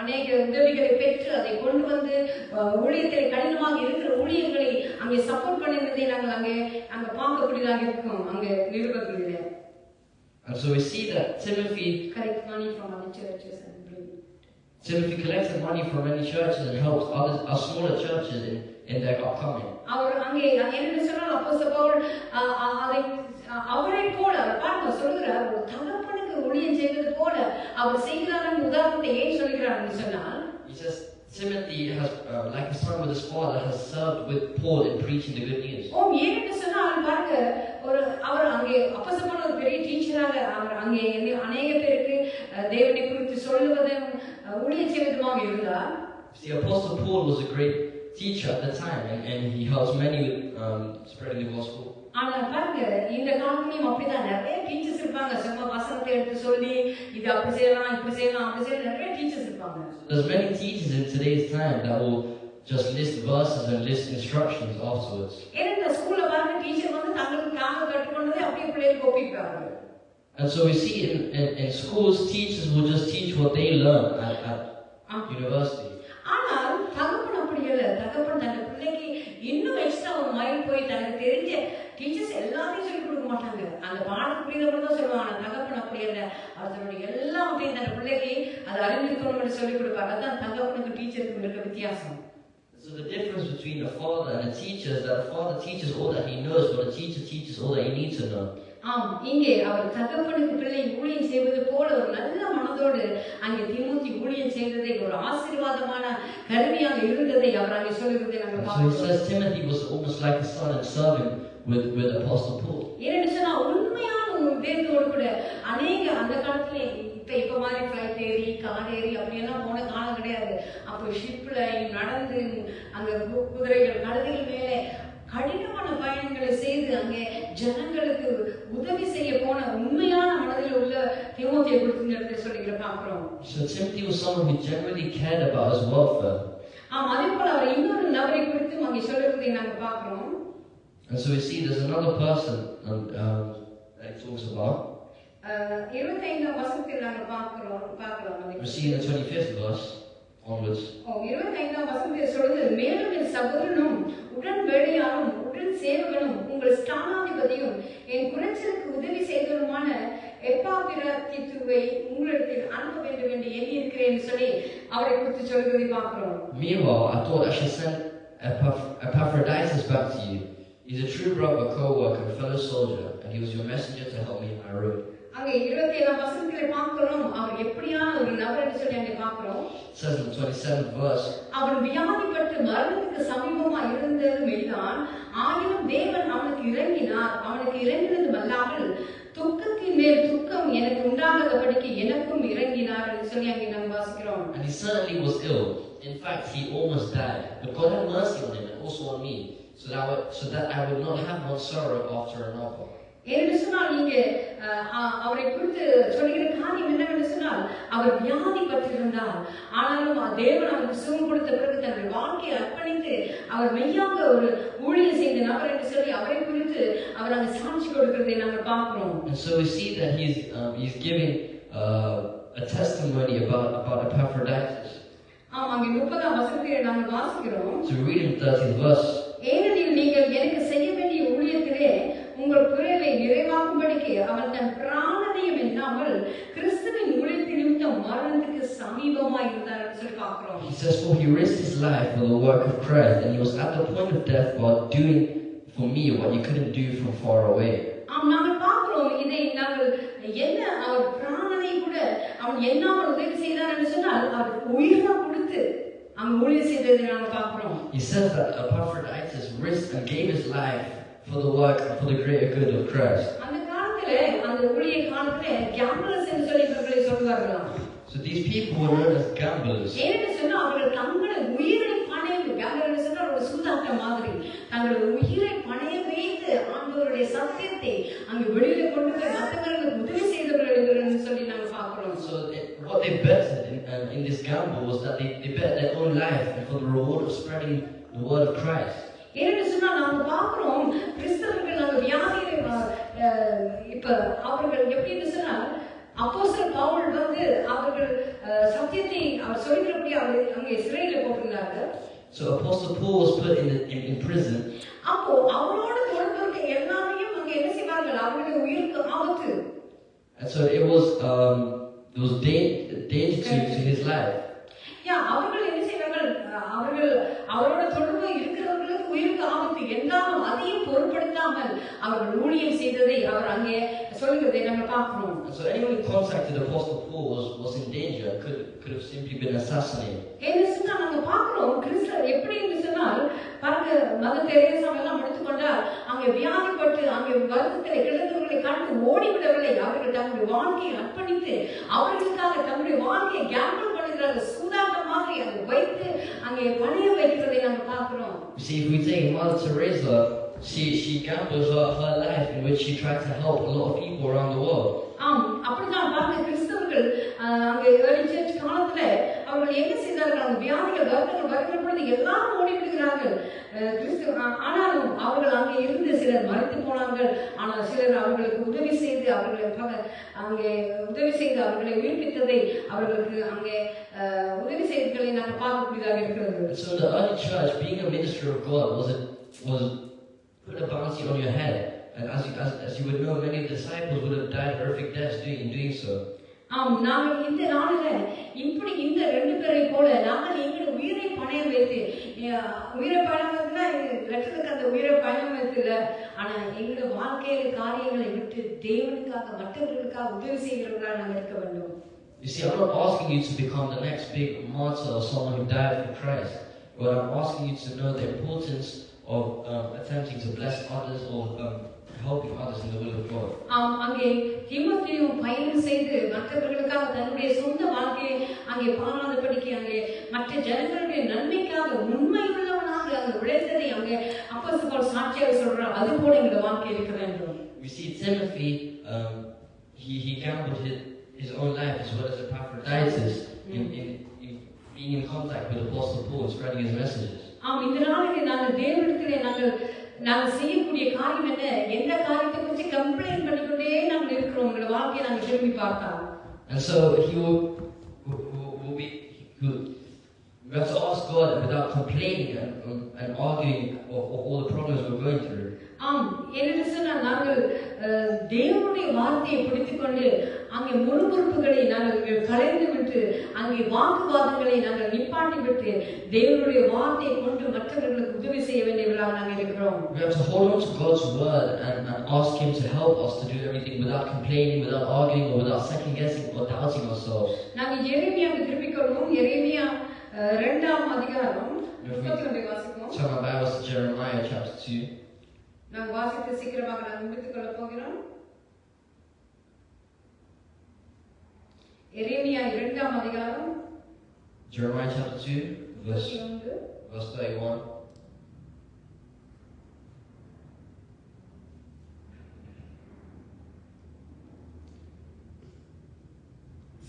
அநேக உதவிகளை பெற்று அதை கொண்டு வந்து ஊழியத்தில் கடினமாக இருக்கிற ஊழியர்களை அங்கே சப்போர்ட் பண்ணினதை நாங்கள் அங்கே பார்க்கக்கூடியதாக இருக்கும் அங்கே நிருபங்களிலே. And so we see that Timothy collected money from other churches and collected money from many churches and helped smaller churches in their upcoming. அவர் அங்கே என்ன சொன்னால் அப்போஸ்தலன் பவுல் அதை அவரை போல பாருங்க சொல்கிறார், ஒரு தகப்பனுக்கு ஊழியம் செய்வது போல அவர் செய்கிறார். உதாரணத்தை ஏன் சொல்கிறார் என்று சொன்னால், he says Timothy has like a son with his father has served with Paul in preaching the good news. ஏன் என்று சொன்னால் பாருங்க அவர் அங்கே அப்போஸ்தலன் பவுல் ஒரு பெரிய டீச்சராக அவர் அங்கே அநேக பேருக்கு தேவனை குறித்து சொல்லுவதும் ஊழியம் செய்வதுமாக இருந்தார். See, Apostle Paul was a great teacher at the time and he helps many with spreading the gospel. ஆனா பாருங்க இந்த காலத்துலயும் அப்படிதான் நிறைய டீச்சர்ஸ் இருப்பாங்க, சும்மா வசனத்தை எடுத்து சொல்லி இது அப்படி செய்யலாம் இப்படி செய்யலாம் அப்படி செய்யலாம் நிறைய டீச்சர்ஸ் இருப்பாங்க. There's many teachers in today's time that will just list verses and list instructions afterwards. ஏன்னா ஸ்கூல்ல பாருங்க டீச்சர் வந்து தாங்க கற்றுக்கொண்டதை அப்படியே பிள்ளைகளுக்கு ஒப்பிப்பாங்க. And so we see in schools teachers will just teach what they learn at university. ஆனால் தகப்பன் அப்படி இல்ல, தகப்பன் தன் பிள்ளைக்கு இன்னும் எக்ஸ்ட்ரா ஒரு மைல் போய் தனக்கு தெரிஞ்ச டீச்சர்ஸ் எல்லாத்தையும் சொல்லிக் கொடுக்க மாட்டாங்க, அந்த பாடம் புரியுதப்படி தான் சொல்லுவாங்க. தகப்பன் அப்படி இல்ல, அவர் தன்னுடைய எல்லாத்தையும் தன் பிள்ளைக்கு அதை அறிந்திருக்கணும் என்று சொல்லிக் கொடுப்பாங்க. அதுதான் தகப்பனுக்கு டீச்சருக்கு இருக்க வித்தியாசம். So the difference between a father and a teacher is that a father teaches all that he knows, but a teacher teaches all that he needs to know. இங்கே அவர் தகப்பனுக்கு பிள்ளை ஊழியம் செய்வது போல ஒரு நல்ல மனதோடு அங்கே தீமோத்தேயு ஊழியம் செய்ததை ஒரு ஆசீர்வாதமான கருவியாக இருந்ததை அவர் அங்கே சொல்லுகிறதை நாங்கள் பார்க்கிறோம். So he says Timothy was almost like a son and serving with Apostle Paul. ஏன்னு சொன்னா உண்மையான ஒரு தேவனோடு கூட அநேக அந்த காலத்துல இப்ப மாதிரி ஃபிளைட் ஏறி கார் ஏறி அப்படியெல்லாம் போன காலம் கிடையாது. அப்போ ஷிப்ல நடந்து அங்க குதிரைகள் கழுதைகள் மேலே கடினமான பயணங்களை செய்து அங்கே ஜனங்களுக்கு உதவி செய்ய போன உண்மையான மனதில் உள்ள தீமோத்தேயை குறித்து சொல்லிக்கிற பார்க்கிறோம். So Timothy was someone who generally cared about his welfare. அதே போல அவர் இன்னொரு நபரை குறித்து அங்கே சொல்லுறதை நாங்க பார்க்கிறோம். And so we see there's another person that he talks about. 25ஆம் வசனத்தில் நாங்க பார்க்கிறோம். We see in the 25th verse onwards. 25ஆம் வசனத்தில் சொல்லுது, மேலும் என் சகோதரனும் உடன் வேலையாலும் உடன் சேவகனும் உங்கள் ஸ்தானாதிபதியும் என் குறைச்சலுக்கு உதவி செய்தவருமான எப்பாப்பிரதித்துவை உங்களிடத்தில் அனுப்ப வேண்டும் என்று எண்ணி இருக்கிறேன் என்று சொல்லி அவரை குறித்து சொல்கிறதை பார்க்கிறோம். Meanwhile, I thought I should send Epaphroditus back to you. He's a true brother, co-worker, fellow soldier, and he was your messenger to help me in my road. அங்கே 27ஆம் வசனத்திலே பார்க்கிறோம் அவர் எப்படியான ஒரு நபர் என்று சொல்லி அங்கே பார்க்கிறோம். It says in the 27th verse, அவன் வியாதிப்பட்டு மரணத்துக்கு சமீபமா இருந்தது மெய்தான், ஆயினும் தேவன் அவனுக்கு இறங்கினார். அவனுக்கு இறங்கினது அல்லாமல் துக்கத்தின் மேல் துக்கம் எனக்கு உண்டாகாதபடிக்கு எனக்கும் இறங்கினார் என்று சொல்லி அங்கே நாம் வாசிக்கிறோம். and he certainly was ill. In fact, he almost died. But God had mercy on him and also on me, so that I would not have one sorrow after another. ஏன்னு சொன்னால் நீங்க அவரை குறித்து சொல்லுகிற காரியம் என்னவென்று சொன்னால் அவர் வியாதிப்பட்டிருந்தார். ஆனாலும் தேவன் அவருக்கு சுகம் கொடுத்த பிறகு தன்னுடைய வாழ்க்கையை அர்ப்பணித்து அவர் மெய்யாக ஒரு ஊழியம் செய்த நபர் என்று சொல்லி அவரை குறித்து அவர் அங்கு சாட்சி கொடுக்கிறதை நாங்கள் பார்க்கிறோம். And so we see that he's giving a testimony about Epaphroditus. அங்கே 30ஆம் வசனத்தை நாங்கள் வாசிக்கிறோம். So we read in 30th verse. ஏனெனில் நீங்கள் எனக்கு செய்ய வேண்டிய ஊழியத்திலே உங்கள் குறைவை நிறைவாக்கும்படிக்கு அவன் தன் பிராணனையும் எண்ணாமல் கிறிஸ்துவின் ஊழியத்தின் நிமித்தம் மரணத்துக்கு சமீபமாய் இருந்தார் என்று சொல்லி பார்க்கிறோம். He says, for he risked his life for the work of Christ, and he was at the point of death while doing for me what he couldn't do from far away. நாங்கள் பார்க்கிறோம் இதை நாங்கள் என்ன அவர் பிராணனை கூட அவன் எண்ணாமல் உதவி செய்தார் என்று சொன்னால் அவர் உயிரை கொடுத்து அங்கு ஊழியம் செய்ததை நாங்கள் பார்க்கிறோம். He says that Epaphroditus risked and gave his life for the work and for the greater good of Christ. அந்த காலத்திலே அந்த ஊழிய காலத்திலே கேம்பலர்ஸ் என்று சொல்லி இவர்களை சொல்வார்களாம். So these people were known as gamblers. ஏன்னு சொன்னா அவர்கள் தங்களை உயிரை பணையம், கேம்பலர் சொன்னா ஒரு சூதாட்ட மாதிரி தங்களுடைய உயிரை பணைய வைத்து ஆண்டவருடைய சத்தியத்தை அங்கு வெளியில கொண்டு போய் மற்றவர்களுக்கு உதவி செய்தவர்கள் என்று சொல்லி நாங்கள் பார்க்கிறோம். So what they betted in this gamble was that they bet their own life and for the reward of spreading the word of Christ. ஏன்னு சொன்னா நாங்க பார்க்கிறோம் கிறிஸ்தவர்கள் அந்த வியாதியை இப்ப அவர்கள் எப்படின்னு சொன்னால் அப்போஸ்தலர் பவுல் வந்து அவர்கள் சத்தியத்தை அவர் சொல்லிக்கிறபடி அவர் அங்கே சிறையில போட்டிருந்தார்கள். So Apostle Paul was put in prison. அப்போ அவரோட தொடர்பு எல்லாரையும் அங்கே என்ன செய்வார்கள், அவருடைய உயிருக்கு ஆபத்து. And so it was danger to his life. அவர்கள் என்ன செய்வார்கள், அவர்கள் அவரோட தொடர்பு இருக்கிறவர்களுக்கு உயிருக்கு ஆபத்து என்றாலும் அதையும் பொருட்படுத்தாமல் அவர்கள் ஊழியம் செய்ததை அவர் அங்கே சொல்லுகிறதை நம்ம பார்க்கிறோம். So anyone who contacted Apostle Paul was in danger, could have simply been assassinated. என்ன சொன்னா நாங்க பார்க்கிறோம் கிறிஸ்தவர் எப்படி என்று சொன்னால் பாருங்க, மதர் தெரேசா எல்லாம் எடுத்துக்கொண்டால் அங்கே வியாதிப்பட்டு அங்கே வருத்தத்தை கிடந்தவர்களை கண்டு ஓடிவிடவில்லை. அவர்கள் தங்களுடைய வாழ்க்கையை அர்ப்பணித்து அவர்களுக்காக தங்களுடைய வாழ்க்கையை கேம்பிள் பண்ணுகிறார்கள். சூதாட்டம் மாதிரி அங்கே வைத்து அங்கே பணிய வைக்கிறதை நாங்க பார்க்கிறோம். See, if we take Mother Teresa, she gambled her life in which she tried to help a lot of people around the world. அப்படிதான் பாருங்க கிறிஸ்தவர்கள் அங்கே ஏர்லி சர்ச் காலத்துல அவர்கள் என்ன செய்தார்கள், அந்த வியாதிகள் வருத்தங்கள் வருகிற பொழுது எல்லாரும் ஓடி விடுகிறார்கள். ஆனாலும் அவர்கள் அங்கே இருந்து சிலர் மறைத்து போனார்கள். ஆனால் சிலர் அவர்களுக்கு உதவி செய்து அங்கே உதவி செய்து அவர்களை உயிர்ப்பித்ததை அவர்களுக்கு அங்கே உதவி செய்ததை நாங்கள் பார்க்கக்கூடியதாக இருக்கிறது. So the early church, being a minister of God, was put a bounty on your head. And as you would know, many of the disciples would have died horrific deaths doing so. நாங்கள் இந்த நாளில் இப்படி இந்த ரெண்டு பேரை போல நாங்கள் எங்களுடைய உயிரை பணயம் வைத்து, உயிரை பணம் வைத்துனா லட்சத்துக்கு அந்த உயிரை பணம் வைத்துல, ஆனா எங்களுடைய வாழ்க்கையில காரியங்களை விட்டு தேவனுக்காக மற்றவர்களுக்காக உதவி செய்கிறவர்களாக நாங்கள் இருக்க வேண்டும். You see, I'm not asking you to become the next big martyr or someone who died for Christ, but I'm asking you to know the importance of attempting to bless others or helping others in the will of God. அங்கே தீமோத்தேயும் பயணம் செய்து மற்றவர்களுக்காக தன்னுடைய சொந்த வாழ்க்கையை அங்கே பாராதபடிக்கு அங்கே மற்ற ஜனங்களுடைய நன்மைக்காக உண்மையுள்ளவனாக அங்கே உழைத்ததை அங்கே அப்போஸ்தலர் பவுல் சாட்சியாக சொல்றார். அது போல எங்களுடைய வாழ்க்கை இருக்க வேண்டும். We see Timothy, he gambled his own life as well as Epaphroditus in being in contact with Apostle Paul and spreading his messages. இந்த நாளிலே நாங்கள் தேவனிடத்திலே நாங்கள் செய்யக்கூடிய காரியம் என்ன, எந்த காரியத்தை குறித்து கம்ப்ளைண்ட் பண்ணிக்கொண்டே நாங்கள் இருக்கிறோம். உங்களோட வாழ்க்கையை நாங்கள் திரும்பி பார்த்தா. And so we have to ask God without complaining and arguing of all the problems we're going through. என்ன சொன்னால் நாங்கள் தேவனுடைய வார்த்தையை பிடித்துக்கொண்டு அங்கே முறுமுறுப்புகளை நாங்கள் கலைந்து விட்டு அங்கே வாக்குவாதங்களை நாங்கள் நிப்பாட்டி விட்டு தேவனுடைய வார்த்தையை கொண்டு மற்றவர்களுக்கு உதவி செய்ய வேண்டியவர்களாக வேண்டியவர்களாக நாங்கள் இருக்கிறோம். We have to hold on to God's word and ask Him to help us to do everything without complaining, without arguing, or without second guessing or doubting ourselves. நாங்கள் எரேமியாவை திருப்பிக் கொள்வோம். எரேமியா 2ஆம் அதிகாரம் 32 வாசிப்போம். Turn our Bibles to Jeremiah chapter 2. நாங்கள் வாசித்து சீக்கிரமாக நாங்கள் முடித்துக் கொள்ளப் போகிறோம். எரேமியா 2ஆம் அதிகாரம் Jeremiah chapter 2, verse 31.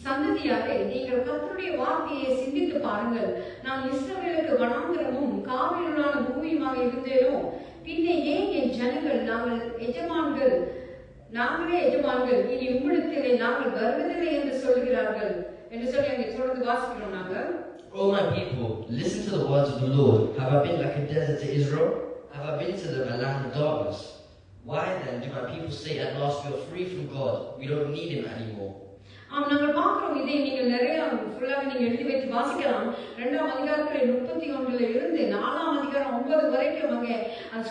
சந்ததியாரே, நீங்கள் கர்த்தருடைய வார்த்தையை சிந்தித்து பாருங்கள். நான் இஸ்ரவேலுக்கு வனாந்தரமும் காவலுள்ளான பூமியுமாக இருந்தேனோ, பின்னே ஏன் என் ஜனங்கள் நாங்களே எஜமான்கள், இனி உம்மிடத்திலே நாங்கள் வருவதில்லை என்று சொல்கிறார்கள் என்று சொல்லி அங்கே தொடர்ந்து வாசிக்கிறோம். நாங்கள் O my people, listen to the words of the Lord. Have I been like a desert to Israel? Have I been to them a land of darkness? Why then do my people say at last we are free from God? We don't need Him anymore. நாங்கள் பார்க்கிறோம். இதை நீங்கள் நிறைய ஃபுல்லாக நீங்க எழுதி வைத்து வாசிக்கலாம். 2ஆம் அதிகாரத்தில் 31 இருந்து 4ஆம் அதிகாரம் 9 வரைக்கும் அங்கே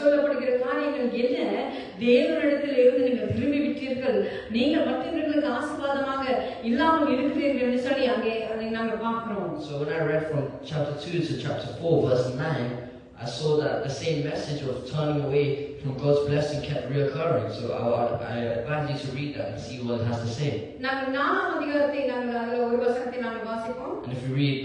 சொல்லப்படுகிற காரியங்கள் என்ன? தேவனிடத்தில் இருந்து நீங்கள் திரும்பி விட்டீர்கள், நீங்கள் மற்றவர்களுக்கு ஆசீர்வாதமாக இல்லாமல் இருக்கிறீர்கள் என்று சொல்லி அங்கே அதை நாங்கள் பார்க்கிறோம். So when I read from chapter 2 to chapter 4 verse 9, I saw that the same message of turning away from God's blessing kept reoccurring. So I advise you to read that and see what it has to say. நாங்கள் 4ஆம் அதிகாரத்தை நாங்கள் அதில் ஒரு வசனத்தை நாங்கள் வாசிப்போம். And if you read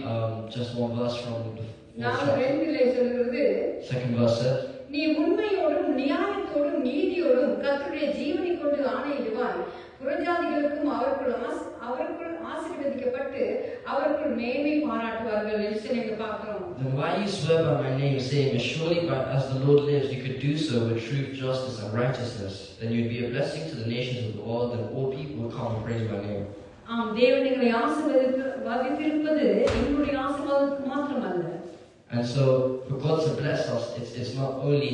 just one verse from the 4:2 சொல்கிறது, second verse says, நீ உண்மையோடும் நியாயத்தோடும் நீதியோடும் கர்த்தருடைய ஜீவனை கொண்டு ஆணையிடுவாய். புறஜாதிகளுக்கும் அவருக்குள் ஆசீர்வதிக்கப்பட்டு அவருக்குள் மேன்மை பாராட்டுவார்கள் என்று சொல்லி பார்க்கிறோம். Then why you swear by my name, saying, surely as the Lord lives, you could do so with truth, justice, and righteousness. Then you'd be a blessing to the nations of the world, and all people would come and praise my name. தேவன் எங்களை ஆசீர்வதித்திருப்பது எங்களுடைய ஆசீர்வாதத்துக்கு மாத்திரமல்ல. And so, for God to bless us, it's not only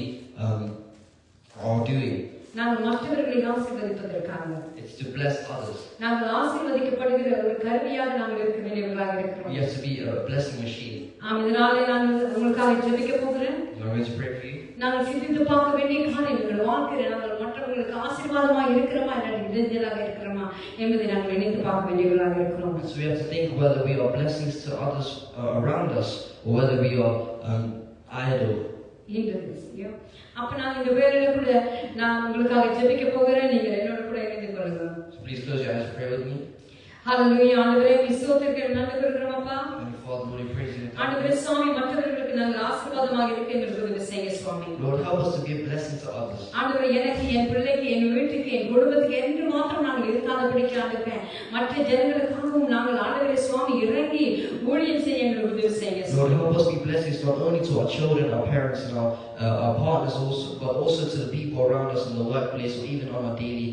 our doing. நாங்கள் மற்றவர்களை ஆசீர்வதிப்பதற்காக. It's to bless others. நாங்கள் ஆசீர்வதிக்கப்படுகிற ஒரு கருவியாக நாங்கள் இருக்க வேண்டியவர்களாக இருக்கிறோம். We have to be a blessing machine. இதனாலே நான் உங்களுக்காக ஜெபிக்க போகிறேன். I'm going to pray for you. நாங்கள் சிந்தித்து பார்க்க வேண்டிய காரியங்கள் வாழ்க்கையில் நாங்கள் மற்றவர்களுக்கு ஆசீர்வாதமாக இருக்கிறோமா இல்லாட்டி இடைஞ்சலாக இருக்கிறோமா என்பதை நாங்கள் நினைத்து பார்க்க வேண்டியவர்களாக இருக்கிறோம். So we have to think whether we are blessings to others around us or whether we are idle. அப்ப நான் இந்த வேளையில கூட நான் உங்களுக்காக ஜெபிக்க போகிறேன். நீங்கள் என்னோட கூட இணைந்து கொள்ளுங்கள். So please close your eyes and pray with me. ஹalleluya. ஆண்டவரே, விசுவாசத்திற்கு நன்றி சொல்கிறோம் அப்பா. Father, Lord, we praise you. ஆண்டவரே, சுவாமி மற்றவர்களுக்கு நாங்கள் ஆசீர்வாதமாக இருக்க எங்களுக்கு உதவி செய்யுங்க சுவாமி. Lord, help us to be a blessing to others. ஆண்டவரே, எனக்கு என் பிள்ளைக்கு என் வீட்டுக்கு என் குடும்பத்துக்கு என்று மாத்திரம் நாங்கள் இருக்காதபடிக்கு ஆண்டவரே மற்ற ஜனங்களுக்காகவும் நாங்கள் ஆண்டவரே சுவாமி இறங்கி ஊழியம் செய்ய எங்களுக்கு உதவி செய்யுங்க. Lord, help us be blessings not only to our children, our parents, and our partners also, but also to the people around us in the workplace or even on our daily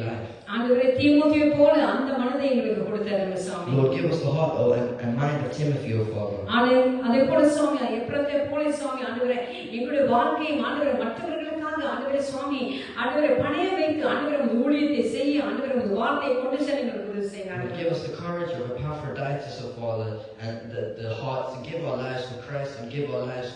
life. ஆண்டவரே, தீமோத்தேயுவை போல அந்த மனதை எங்களுக்கு கொடுத்தாருங்க சுவாமி. Lord, give us the heart and mind of Timothy, O Father. அதே போல சுவாமி எப்ரத்தை போல சுவாமி ஆண்டவரே எங்களுடைய வாழ்க்கையை ஆண்டவரே மற்றவர்களுக்காக ஆண்டவரே சுவாமி ஆண்டவரே பணைய வைத்து ஆண்டவரே ஊழியத்தை செய்ய ஆண்டவரே உங்க வார்த்தையை கொண்டு செல்ல எங்களுக்கு உதவி செய்யுங்க. Give us the courage of Epaphroditus, O Father, and the heart to give our lives for Christ and give our lives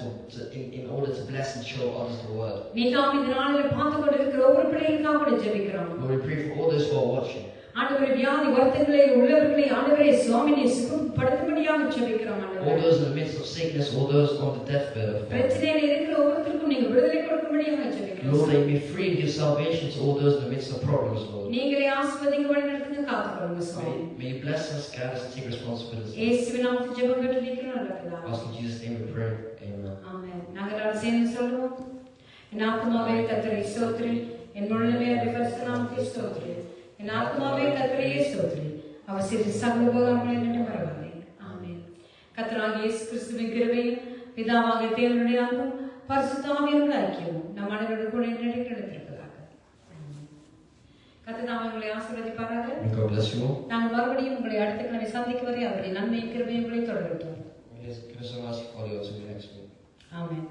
in order to bless and show others the word. நீதாம் இந்த நாளில் பார்த்து கொண்டிருக்கிற ஒவ்வொரு பிள்ளைகளுக்காக கூட ஜெபிக்கிறோம். Lord, we pray for all those who are watching. ஆண்டவரே, வியாதி வருத்தங்களே உள்ளவர்களை ஆண்டவரே சுவாமி நீ சுகப்படுத்தும்படியாக ஜெபிக்கிறோம் ஆண்டவரே. All those in the midst of sickness, all those on the deathbed of பிரச்சனையில இருக்கிற ஒவ்வொருத்தருக்கும் நீங்க விடுதலை கொடுக்கும்படியாக ஜெபிக்கிறோம். Lord, they be free and give salvation to all those in the midst of problems, Lord. நீங்களே ஆசீர்வதிங்க வழிநடத்துங்க காத்துக்கொள்ளுங்க சுவாமி. May you bless us, guide us, and take responsibility. இயேசுவின் நாமத்தில் ஜெபம் கேட்கிறோம் நல்ல பிதாவே. Ask in Jesus' name we pray. Amen. ஆமென். நாங்கள் சேர்ந்து சொல்லுவோம். என் ஆத்துமாவே கர்த்தரை ஸ்தோத்திரி, என் முழுமே பரிசுத்த நாமத்தை ஸ்தோத்திரி. என் ஆத்துமாவே கர்த்தரையே ஸ்தோத்திரி, அவர் செய்த சகல உபகாரங்களை நினைத்து மறவாதே. ஆமென். கர்த்தராகிய இயேசு கிறிஸ்துவின் கிருபையும் பிதாவாகிய தேவனுடைய அன்பும் பரிசுத்த ஆவியானவருடைய ஐக்கியமும் நம் அனைவரோடு கூட இன்றைக்கு கிடைத்திருப்பதாக. கர்த்தர் தாமே உங்களை ஆசீர்வதிப்பாராக. God bless you all. நாங்கள் மறுபடியும் உங்களை அடுத்த கிழமை சந்திக்கும் வரை அவருடைய நன்மையும் கிருபையும் உங்களை தொடரட்டும். Yes, give us a nice follow to the next week. Amen.